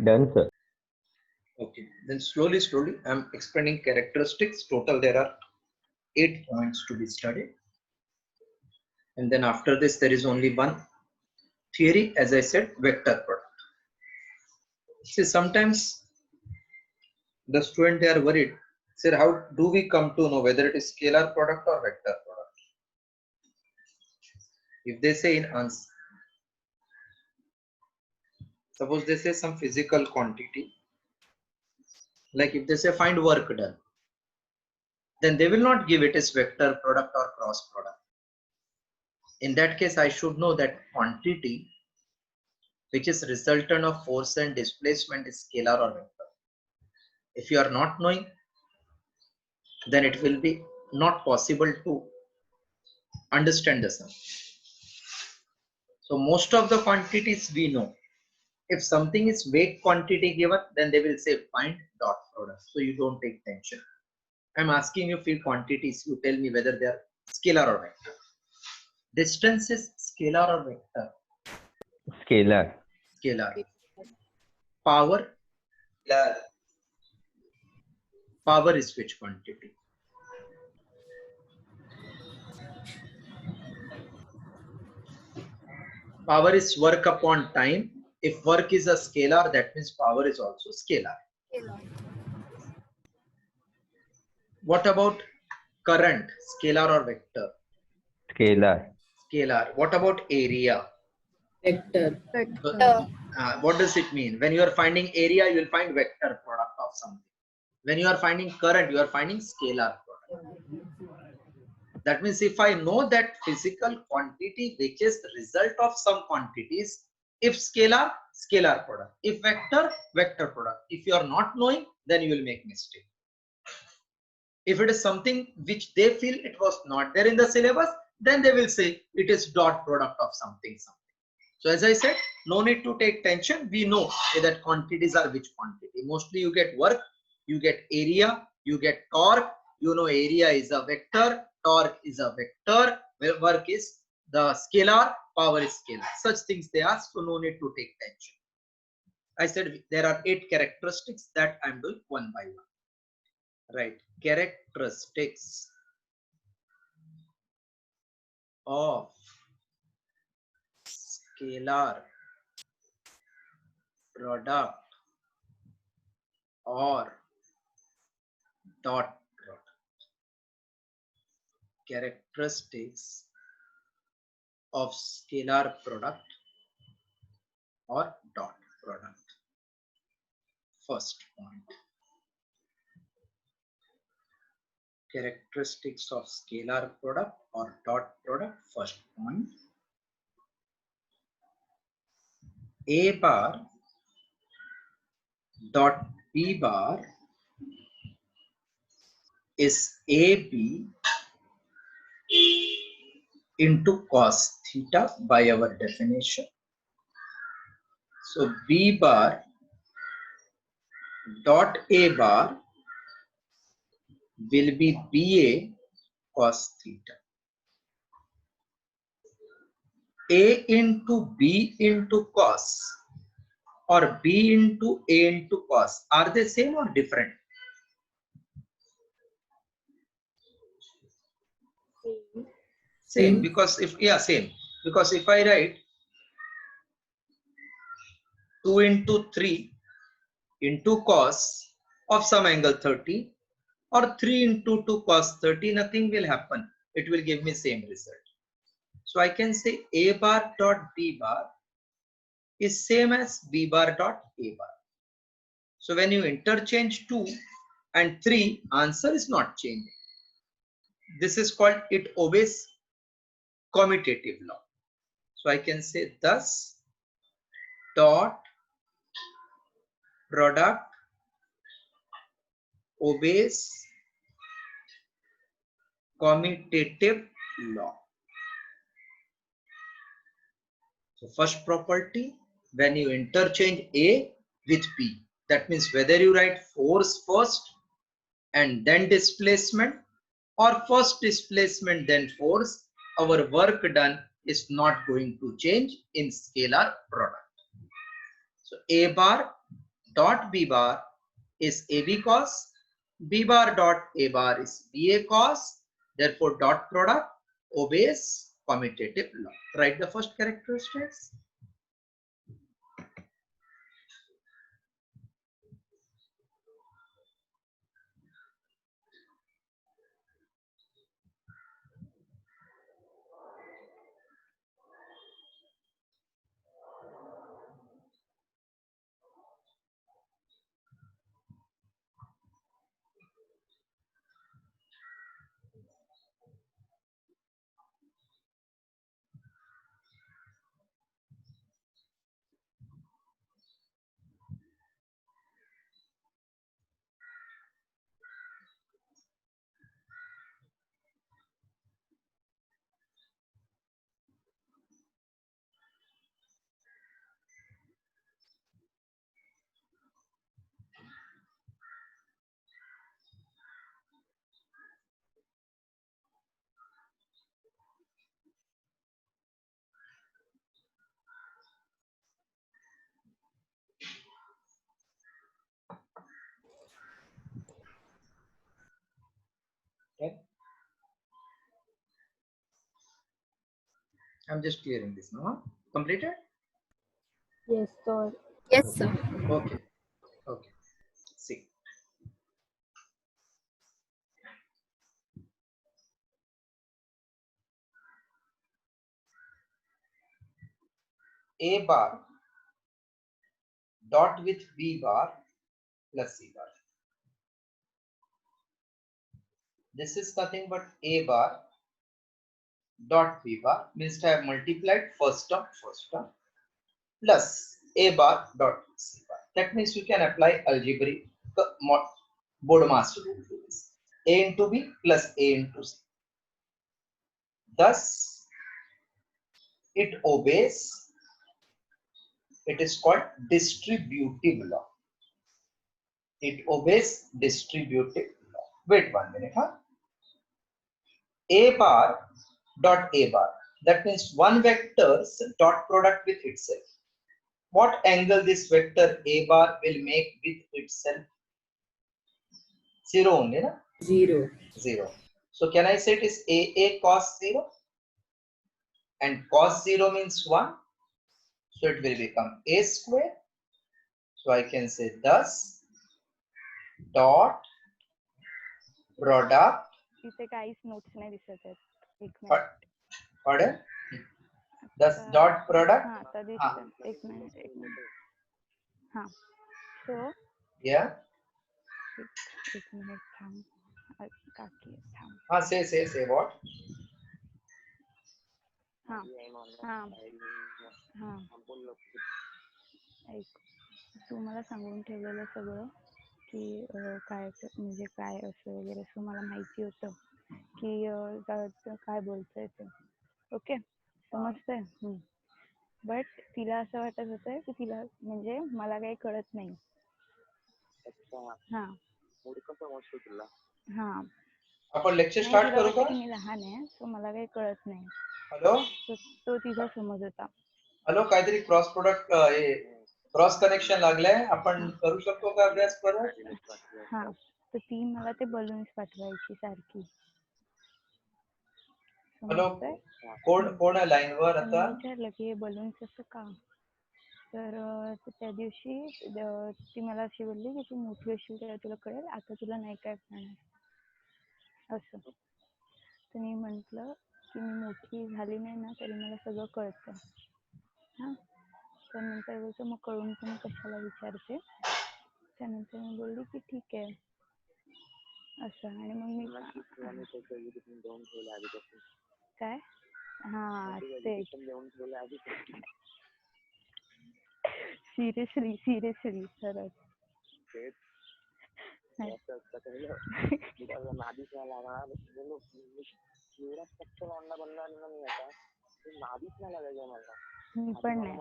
Done, sir.
Okay, then slowly, I'm explaining characteristics. Total, there are 8 points to be studied. And then after this, there is only one theory, as I said, vector product. See, sometimes The student, they are worried. Sir, how do we come to know whether it is scalar product or vector product? If they say in answer, suppose they say some physical quantity, like if they say find work done, then they will not give it as vector product or cross product. In that case, I should know that quantity which is resultant of force and displacement is scalar or vector. If you are not knowing, then it will be not possible to understand the sum. So most of the quantities we know. If something is vague quantity given, then they will say find dot product. So you don't take tension. I'm asking you few quantities. You tell me whether they are scalar or vector. Distance is scalar or vector?
Scalar.
Scalar. Power. Power is which quantity? Power is work upon time. If work is a scalar, that means power is also scalar. What about current? Scalar or vector?
Scalar.
Scalar. What about area?
Vector.
Vector.
What does it mean? When you are finding area, you will find vector product of something. When you are finding current, you are finding scalar product. That means if I know that physical quantity which is the result of some quantities, if scalar, scalar product. If vector, vector product. If you are not knowing, then you will make mistake. If it is something which they feel it was not there in the syllabus, then they will say it is dot product of something. So as I said, no need to take tension. We know that quantities are which quantity. Mostly you get work, you get area, you get torque. You know area is a vector, torque is a vector, work is the scalar, power is scalar. Such things they ask, so no need to take tension. I said there are 8 characteristics that I'm doing one by one. Right, characteristics of scalar product or dot product. Characteristics of scalar product or dot product. First point. Characteristics of scalar product or dot product. First point. A bar dot B bar is AB into cos theta by our definition. So B bar dot A bar will be BA cos theta. A into B into cos or B into A into cos, are they same or different? Same, because if same, because if I write 2 into 3 into cos of some angle 30 or 3 into 2 cos 30, nothing will happen. It will give me same result. So I can say A bar dot B bar is same as B bar dot A bar. So when you interchange 2 and 3, answer is not changing. This is called, it obeys commutative law. So I can say thus dot product obeys commutative law. So first property, when you interchange A with B, that means whether you write force first and then displacement or first displacement then force, our work done is not going to change in scalar product. So A bar dot B bar is AB cos, B bar dot A bar is BA cos, therefore dot product obeys commutative law. Write the first characteristics. I'm just clearing this now. Huh? Completed?
Yes, sir.
Yes, sir.
Okay. Okay. See. A bar dot with B bar plus C bar. This is nothing but A bar dot B bar, means I have multiplied first term plus A bar dot C bar. That means you can apply algebraic Bodemaster rule to this. A into B plus A into C. Thus, it obeys, it is called distributive law. It obeys distributive law. Wait 1 minute, huh? A bar dot A bar. That means one vector's dot product with itself. What angle this vector A bar will make with itself? 0 only, na?
0.
0. So can I say it is AA cos 0? And cos 0 means 1. So it will become A square. So I can say thus dot product.
इथे काहीच notes नाही दिसत आहेत. एक
What?
Minute.
Pardon? Thus dot product.
हा आता दिसत. एक मिनिट. हा. So
Yeah.
एक मिनिट थांब. काकी थांब.
Say what?
हा हा हा. ऐक, तू मला सांगून ठेवलेलं सगळं की काय म्हणजे काय असं वगैरे, असं मला माहिती होतं की काय बोलतोय ते. ओके, समजतंय. बट तिला असं वाटत होतं की तिला म्हणजे मला काही कळत नाही. हा हा.
आपण लेक्चर
नाही,
स्टार्ट
तिला
करू
वाटतं
का?
की मी लहान आहे, सो मला काही कळत नाही.
हॅलो
तो तिचा समज होता.
हॅलो, काहीतरी क्रॉस प्रोडक्ट क्रॉस कनेक्शन लागलंय, आपण करू शकतो का अभ्यास परत?
हा, तर ती मला ते बलून्स पाठवायची सारखी.
हॅलो,
समजतंय?
कोण आहे लाईन वर
तर मी
आता?
विचारलं की हे बलून्स असं का. तर त्या दिवशी ती मला अशी बोलली की तू मोठी होशील तेव्हा तुला कळेल, आता तुला नाही काय कळणार असं. तर मी म्हटलं की मी मोठी झाली नाही ना तरी मला सगळं कळतं. हां, तर नंतर बोलतो मग कळून पण कशाला विचारते. त्यानंतर मी बोलली की ठीक आहे असं. आणि मग मी काय हां ते सिरियसली खरंच मी पण नाही.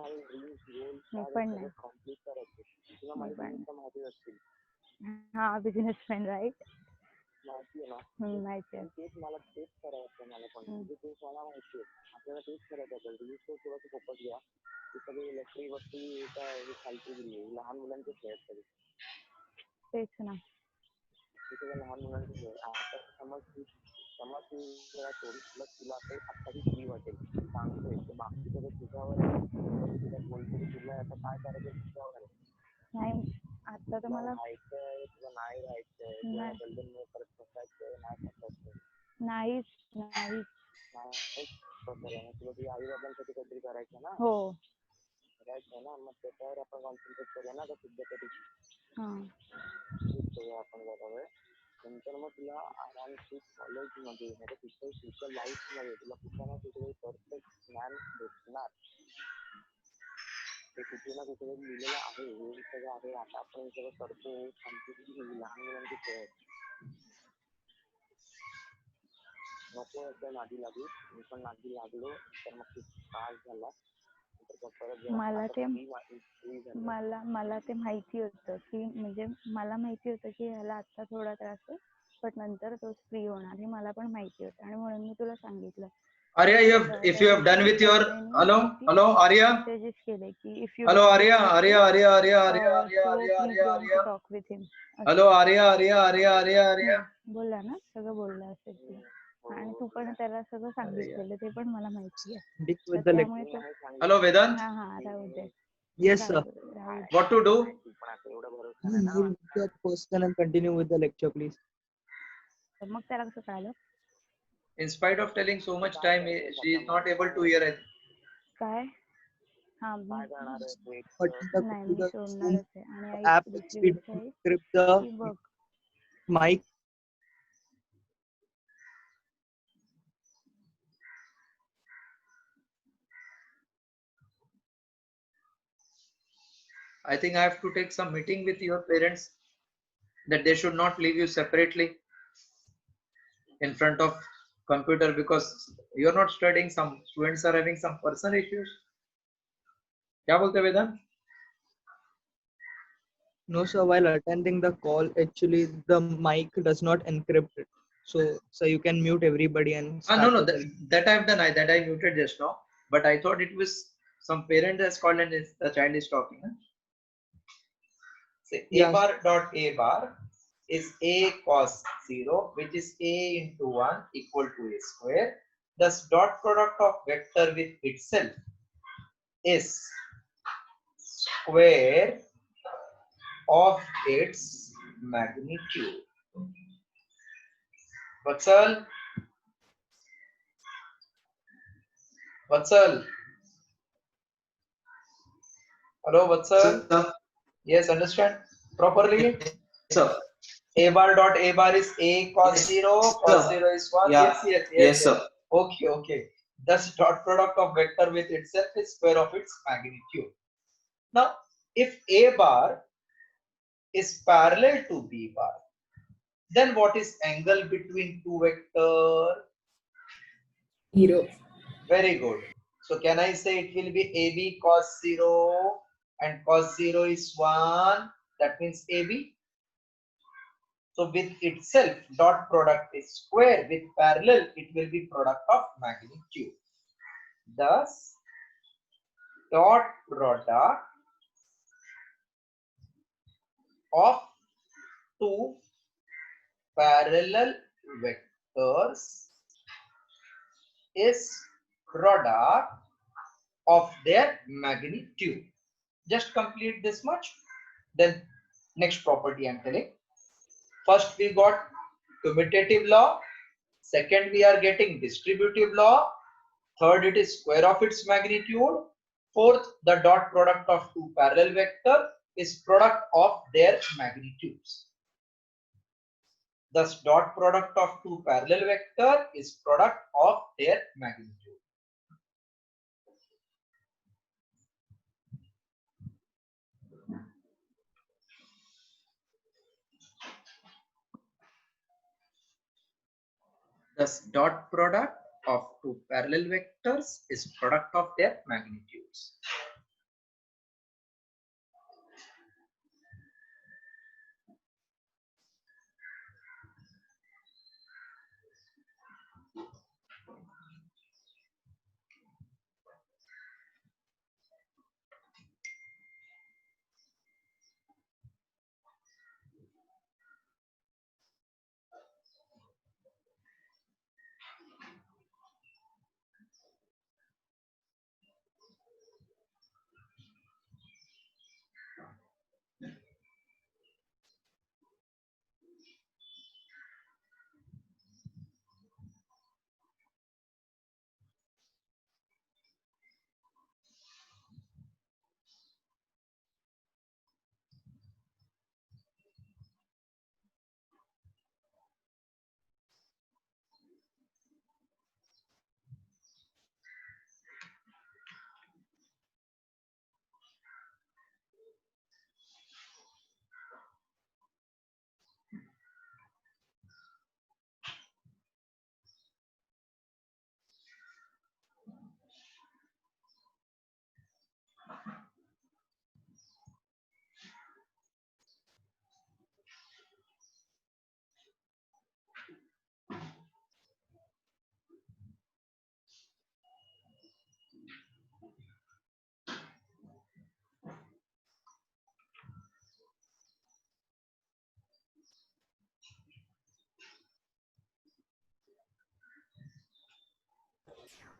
हा, बिझनेसमॅन राईट. माहिती आहे. तेच ना. नाही, आता तर मला नाहीच. हो. हां. मला ते माहिती होतं की म्हणजे मला माहिती होतं की ह्याला आता थोडा त्रास आहे बट नंतर तो फ्री होणार हे मला पण माहिती होतं आणि म्हणून मी तुला सांगितलं.
Arya, if you have done with your hello Arya,
messages केले की if you
hello Arya,
talk with him.
hello Arya.
बोलला ना, सगळं बोलला असेल. आणि तू पण त्याला सगळं सांगितलेलं ते पण मला माहिती आहे.
Deal
तर
with the
त्यामुळे
lecture.
तो
Hello, Vedant.
हा हा राहू दे
Yes, sir.
Rahu they Rahu they.
What to do?
Move the person and continue with the lecture, please.
तर मग त्याला कसं कळालं
In spite of telling so much time, she is not able to hear it.
काय? हा
But the
नाही मी
the
सोडणारच आहे आणि
app
I
which
दुसरी
we
गोष्ट आहे
encrypt the
की बघ
mic.
I think I have to take some meeting with your parents that they should not leave you separately in front of computer because you are not studying. Some students are having some personal issues. क्या बोलते वेदांत?
No, sir. While attending the call, actually the mic does not encrypt it. So you can mute everybody and
Ah,
start
no,
with the
that I've done. That I muted just now. But I thought it was some parent has called and the child is talking. Huh? Say a
Yes.
bar dot a bar is a cos 0, which is a into 1 equal to a square. Thus, dot product of vector with itself is square of its magnitude. Vatsal? Vatsal? Hello, Vatsal?
Sir,
Yes, understand properly?
sir.
A bar dot a bar is a cos
Yes,
0,
sir.
cos 0 is 1.
Yeah.
Yes,
Yes, sir.
Okay, okay. Thus, dot product of vector with itself is square of its magnitude. Now, if a bar is parallel to b bar, then what is angle between two vector?
0.
Very good. So, can I say it will be ab cos 0 and cos 0 is 1? That means ab. So with itself, dot product is square. With parallel, it will be product of magnitude. Thus, dot product of two parallel vectors is product of their magnitude. Just complete this much. Then next property I am telling. First we got commutative law. Second we are getting distributive law. Third it is square of its magnitude. Fourth, the dot product of two parallel vector is product of their magnitudes. Thus dot product of two parallel vector is product of their magnitude. Thus dot product of two parallel vectors is product of their magnitudes.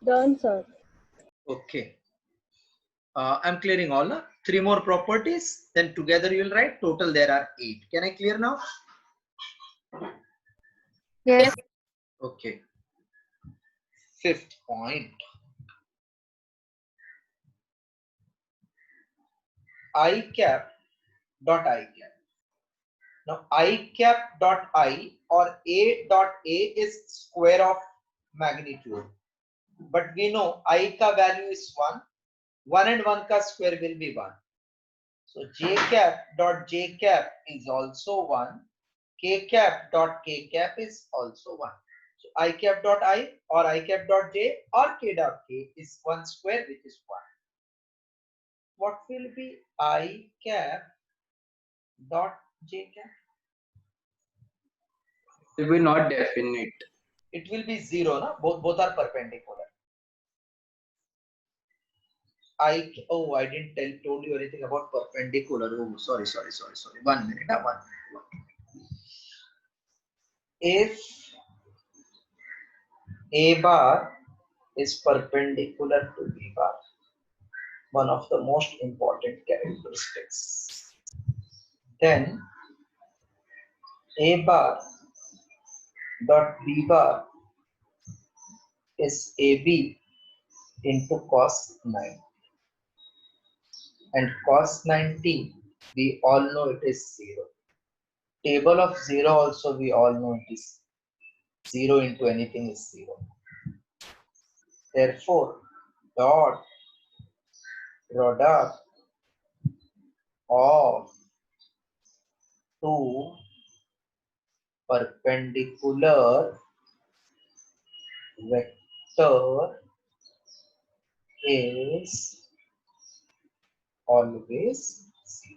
Done, sir.
Okay. I'm clearing all. 3 more properties. Then together you will write. Total there are 8. Can I clear now?
Yes.
Okay. Fifth point. I cap dot I cap. Now I cap dot I or A dot A is square of magnitude. But we know I ka value is 1. 1 and 1 ka square will be 1. So J cap dot J cap is also 1. K cap dot K cap is also 1. So I cap dot I or I cap dot J or K dot K is 1 square, which is 1. What will be I cap dot J cap?
It will be not definite.
It will be 0, no? Both are perpendicular. I didn't told you anything about perpendicular. Oh, sorry. 1 minute. 1 minute. If A bar is perpendicular to B bar, one of the most important characteristics, then A bar dot B bar is AB into cos 90, and cos 90 we all know it is 0. Table of 0 also we all know it is 0 into anything is 0. Therefore, dot product of two perpendicular vector is always 0.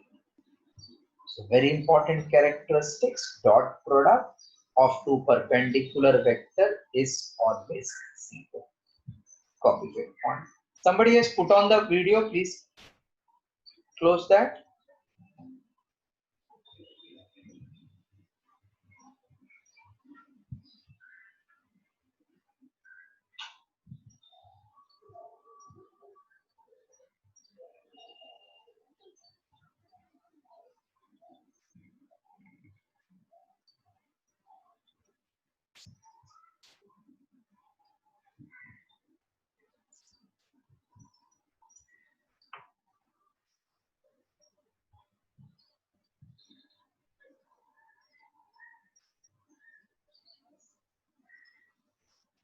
So very important characteristics, dot product of two perpendicular vector is always 0. Copy that point. Somebody has put on the video, please close that.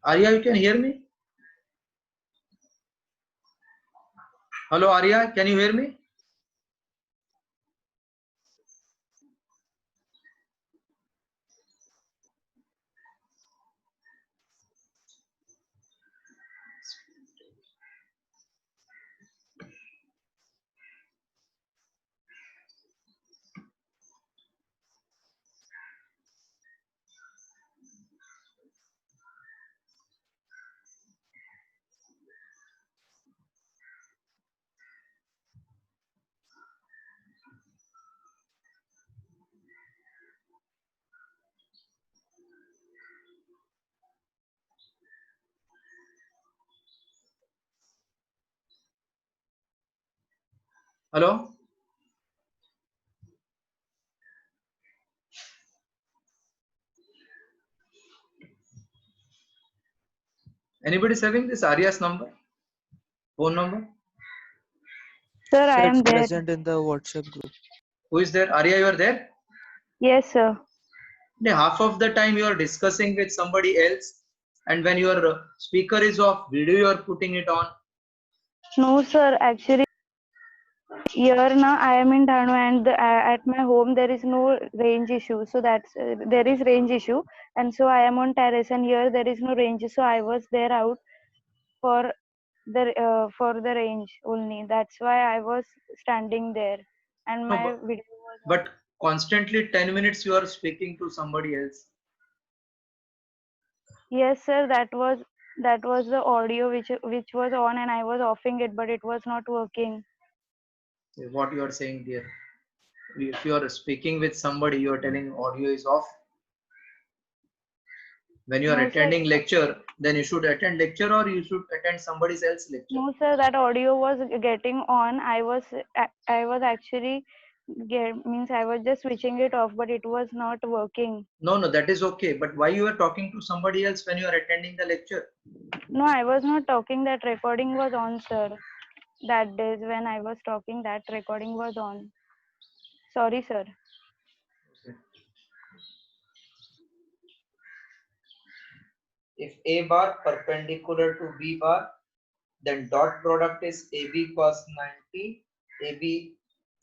Arya, you can hear me? Hello, Arya, can you hear me? Hello? Anybody's having this Arya's number? Phone number?
Sir, I
Sir,
am
it's
there.
present in the WhatsApp group.
Who is there? Arya, you are there?
Yes, sir.
Half of the time you are discussing with somebody else, and when your speaker is off, video you are putting it on.
No, sir. Actually, here now I am in Dhanu, and at my home there is no range issue. So that's there is range issue, and so I am on terrace, and here there is no range. So I was there out for the range only. That's why I was standing there, and
No,
my video was on.
but constantly 10 minutes you are speaking to somebody else.
Yes, sir. That was the audio which was on, and I was offing it, but it was not working.
What you are saying there? If you are speaking with somebody, you are telling audio is off. When you are
No, sir.
attending lecture, then you should attend lecture or you should attend somebody else's lecture.
No, sir, that audio was getting on. I was actually I was just switching it off, but it was not working.
No, that is okay. But why you are talking to somebody else when you are attending the lecture?
No, I was not talking. That recording was on, sir. That days when I was talking, that recording was on. Sorry, sir.
If A bar perpendicular to B bar, then dot product is AB cos 90, AB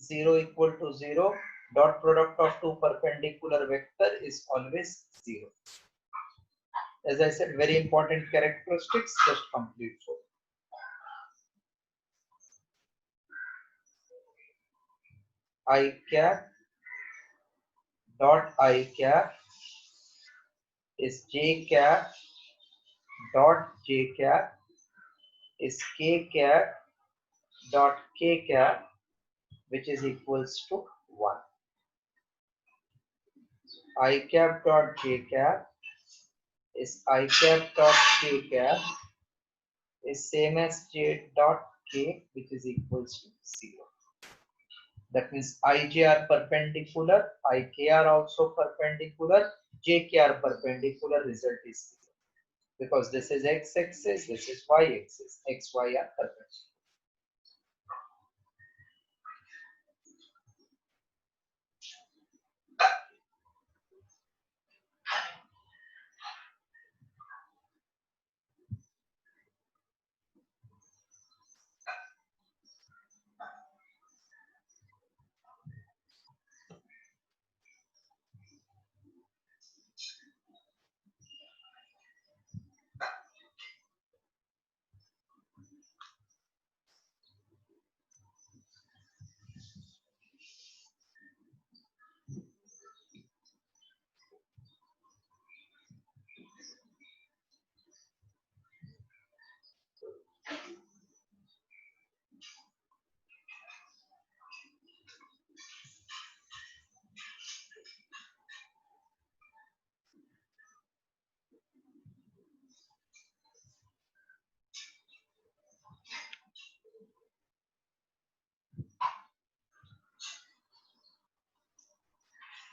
0 equal to 0. Dot product of two perpendicular vector is always 0. As I said, very important characteristics, just complete so. I cap dot I cap is J cap dot J cap is K cap dot K cap, which is equals to 1. I cap dot J cap is I cap dot K cap is same as J dot K, which is equals to 0. That means Ij are perpendicular, Ik are also perpendicular, Jk are perpendicular, result is 0. Because this is x-axis, this is y-axis, x, y are perpendicular.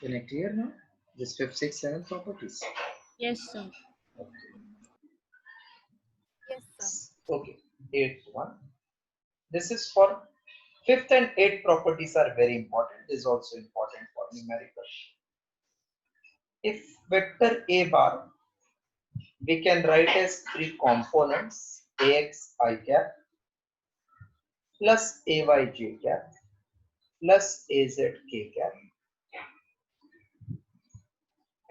Can I clear now? This 5th, 6th, 7th properties.
Yes, sir.
Yes, sir.
Okay, 8th one. This is for 5th and 8th properties are very important. This is also important for numerical. If vector A bar, we can write as 3 components, Ax I cap plus Ay j cap plus Az k cap,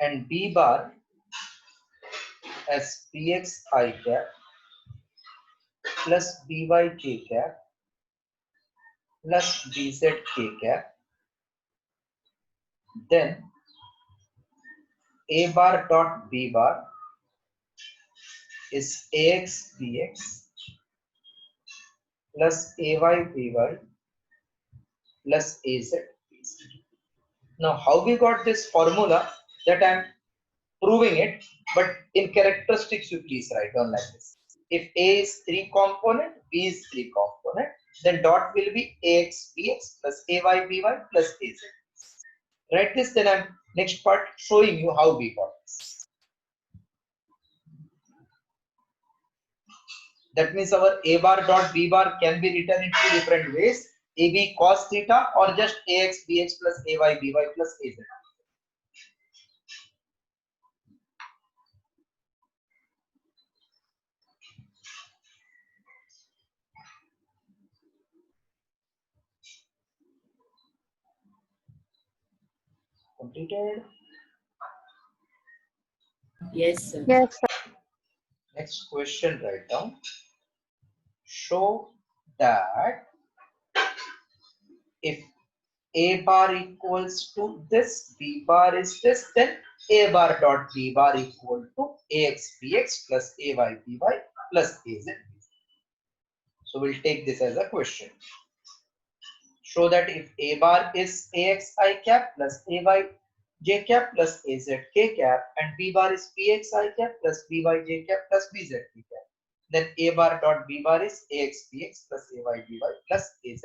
and B bar as Bx I cap plus By j cap plus Bz k cap. Then A bar dot B bar is Ax Bx plus Ay By plus Az Bz. Now, how we got this formula, that I am proving it, but in characteristics you please write down like this. If A is 3 component, B is 3 component, then dot will be Ax Bx plus Ay By plus Az. Write this, then I am next part showing you how we got this. That means our A bar dot B bar can be written in 2 different ways. AB cos theta or just Ax Bx plus Ay By plus Az. Completed.
Yes, sir.
Yes, sir.
Next question, write down. Show that if A bar equals to this, B bar is this, then A bar dot B bar equal to Ax Bx plus Ay By plus Az. So we'll take this as a question. Show that if A bar is Ax I cap plus Ay j cap plus az k cap, and b bar is px I cap plus by j cap plus bz k cap. Then a bar dot b bar is ax px plus ay by plus az bz.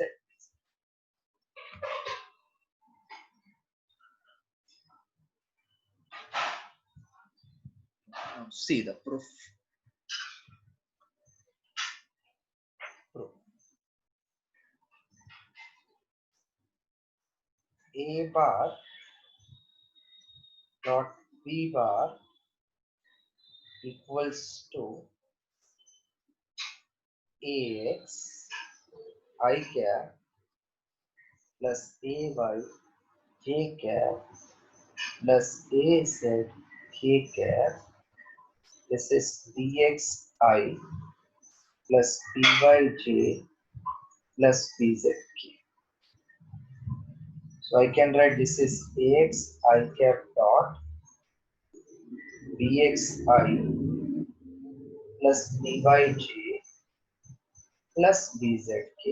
Now see the proof. A bar dot b bar equals to ax I cap plus ay j cap plus az k cap. This is dxi plus byj plus bzk. So I can write this is ax I cap dot bxi plus byj plus bzk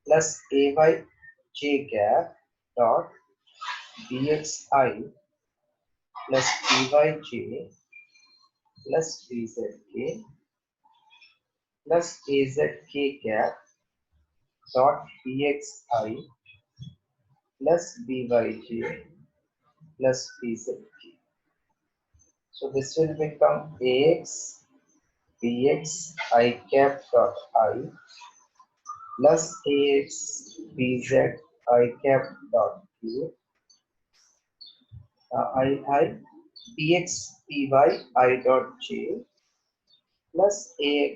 plus ay j cap dot bxi plus byj plus bzk plus azk cap dot bxi plus byj plus bzk. So this will become ax bx I cap dot I plus ax bz I cap dot q I bx by I dot j plus ax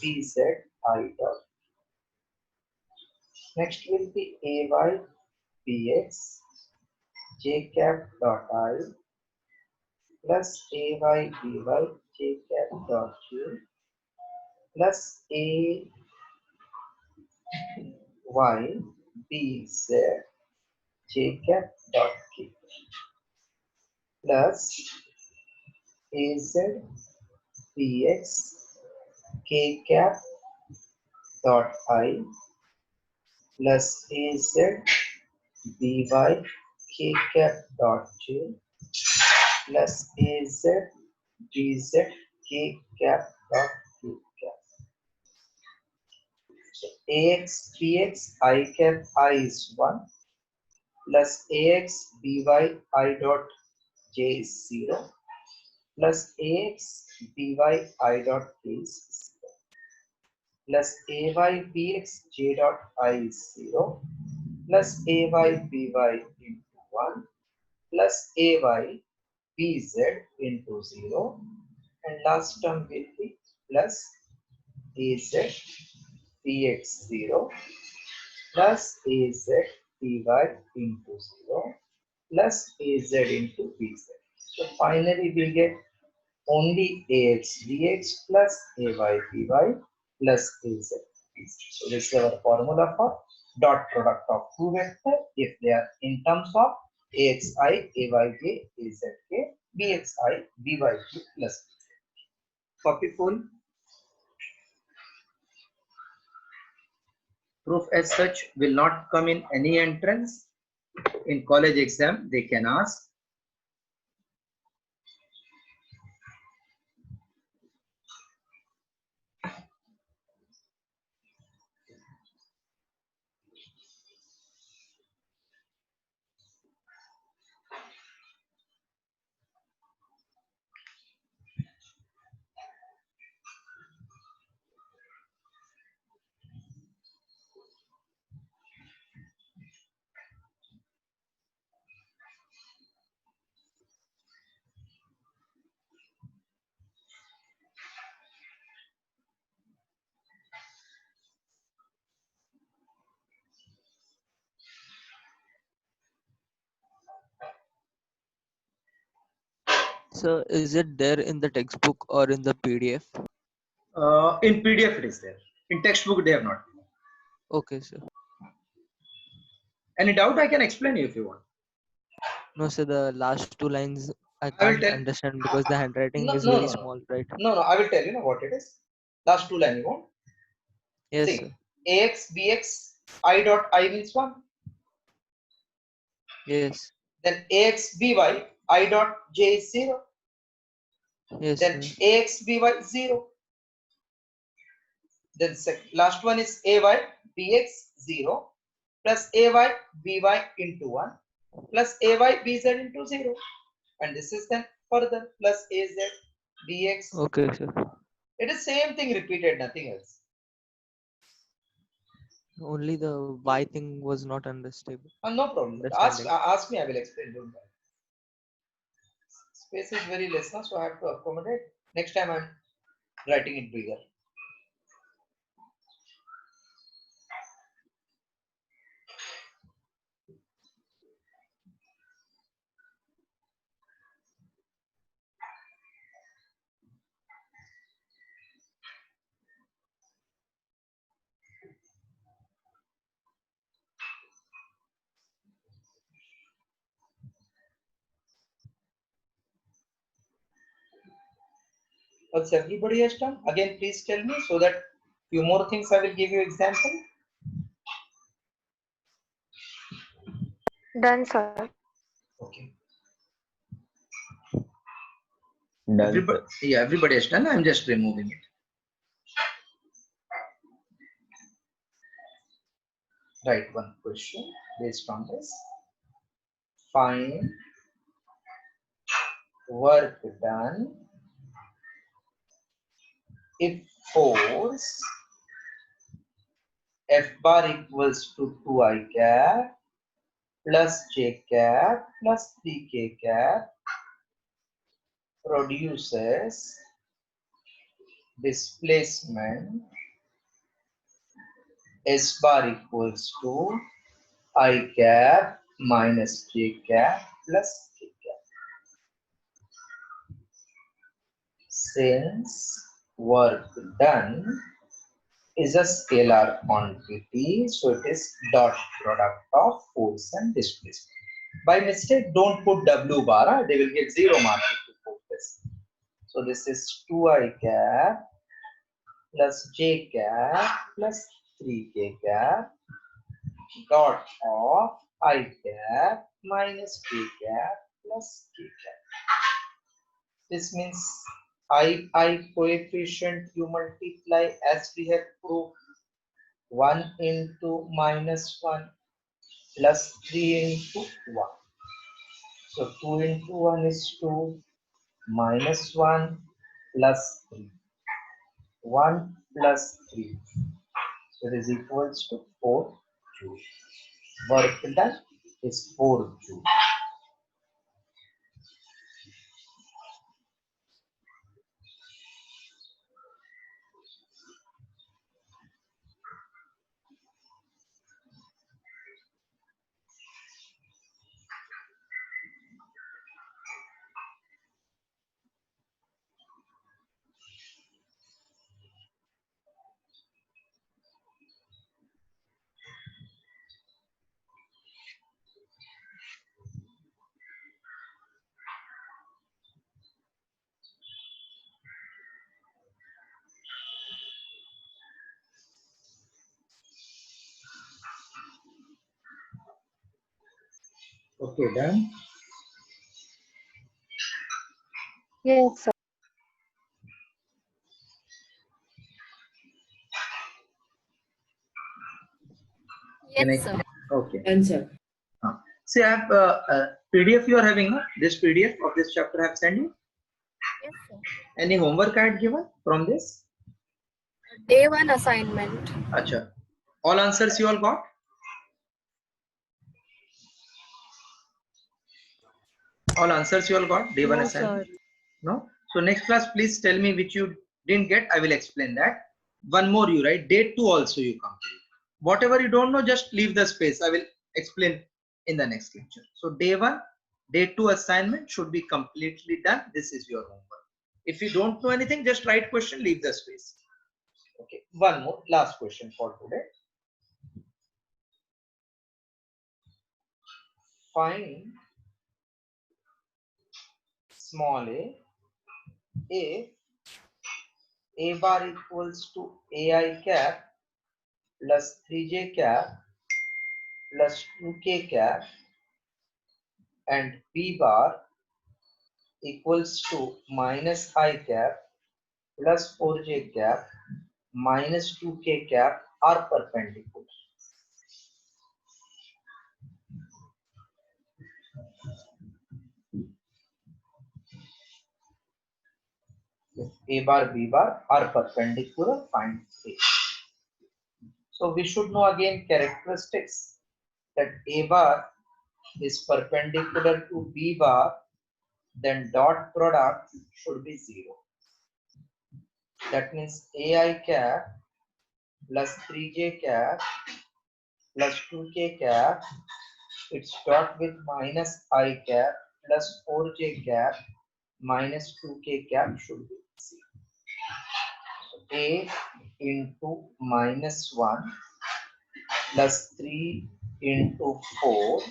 bz I dot. Next will be ay bx j cap dot I plus ay by j cap dot j plus a y bz j cap dot k plus az bx k cap dot I plus az by k cap dot j plus az bz k cap dot k cap. So ax bx I cap I is 1 plus ax by I dot j is 0 plus ax by I dot k is 0 plus ay bx j dot I is 0 plus ay by into 1 plus ay bz into 0, and last term will be plus az bx 0 plus az by into 0 plus az into bz. So finally we get only ax dx plus ay by plus az bz. So this is our formula for dot product of two vectors if they are in terms of axi ayj azk bxi byj plus bz. Copy full. Proof as such will not come in any entrance. In college exam they can ask.
So is it there in the textbook or in the PDF?
In PDF it is there. In textbook they have not.
Okay, sir.
Any doubt I can explain you if you want.
No, sir, the last two lines I
I will
can't
tell.
understand because the handwriting
No,
is
no,
very
no,
small, right?
no, I will tell you what it is. Last two line you want.
Yes,
See,
sir.
ax bx I dot I means 1.
Yes.
Then ax by I dot j is 0.
Yes,
Then
sir.
ax by 0. Then last one is ay bx 0 plus ay by into 1 plus ay bz into 0. And this is then further plus az bx.
Okay, sir.
It is same thing repeated, nothing else.
Only the Y thing was not understandable.
No problem. Ask me, I will explain. Don't worry. Space is very less now, so I have to accommodate. Next time I'm writing it bigger. What's everybody has done? Again, please tell me so that few more things I will give you example.
Done, sir.
Okay.
Done,
Everybody,
sir.
yeah, everybody has done. I'm just removing it. Write one question based on this. Find work done if force F bar equals to 2I cap plus J cap plus 3K cap produces displacement S bar equals to I cap minus J cap plus K cap. Since work done is a scalar quantity, so it is dot product of force and displacement. By mistake, don't put W bar, they will get 0 mark if you put this. So this is 2I cap plus J cap plus 3K cap dot of I cap minus K cap plus K cap. This means I coefficient you multiply as we have proved 1 into minus 1 plus 3 into 1. So 2 into 1 is 2 minus 1 plus 3. 1 plus 3. So it is equals to 4 joule. Work done is 4 joule. Okay, done.
Yes, sir.
Can I?
Yes, sir.
Okay.
Done, sir.
See, I have PDF you are having, no? This PDF of this chapter I have sent you.
Yes, sir.
Any homework I had given from this?
Day 1 assignment.
Acha. All answers you all got? All answers you all got? Day 1
No,
assignment?
sir.
No? So next class, please tell me which you didn't get. I will explain that. One more you write. Day 2 also you complete. Whatever you don't know, just leave the space. I will explain in the next lecture. So day 1, day 2 assignment should be completely done. This is your homework. If you don't know anything, just write question, leave the space. Okay. One more, last question for today. Find small a if a bar equals to ai cap plus 3j cap plus 2k cap and B bar equals to minus I cap plus 4j cap minus 2k cap are perpendicular. If A bar, B bar are perpendicular, find A. So we should know again characteristics that A bar is perpendicular to B bar, then dot product should be 0. That means AI cap plus 3j cap plus 2k cap, its dot with minus I cap plus 4j cap minus 2k cap should be 0. So A into minus 1 plus 3 into 4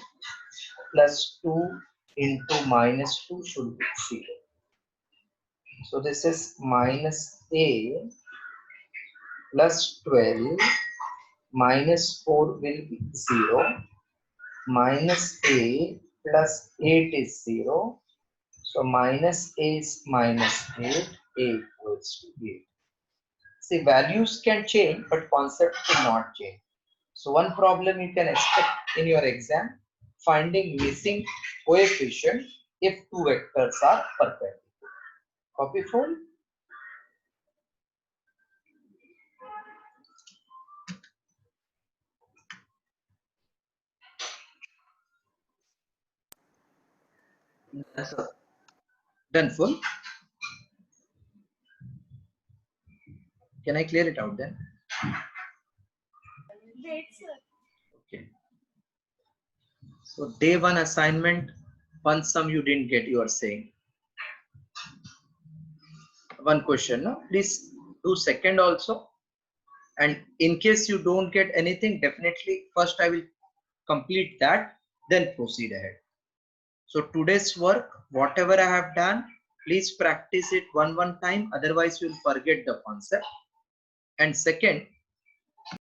plus 2 into minus 2 should be 0. So this is minus A plus 12 minus 4 will be 0. Minus A plus 8 is 0. So minus A is minus 8. A equals to 8. See, values can change, but concept will not change. So one problem you can expect in your exam, finding missing coefficient if two vectors are perpendicular. Copy full.
Yes, sir.
Done full. Can I clear it out then? Okay. So day one assignment, one sum you didn't get, you are saying. One question, no? Please do second also. And in case you don't get anything, definitely first I will complete that, then proceed ahead. So today's work, whatever I have done, please practice it one time, otherwise you will forget the concept. And second,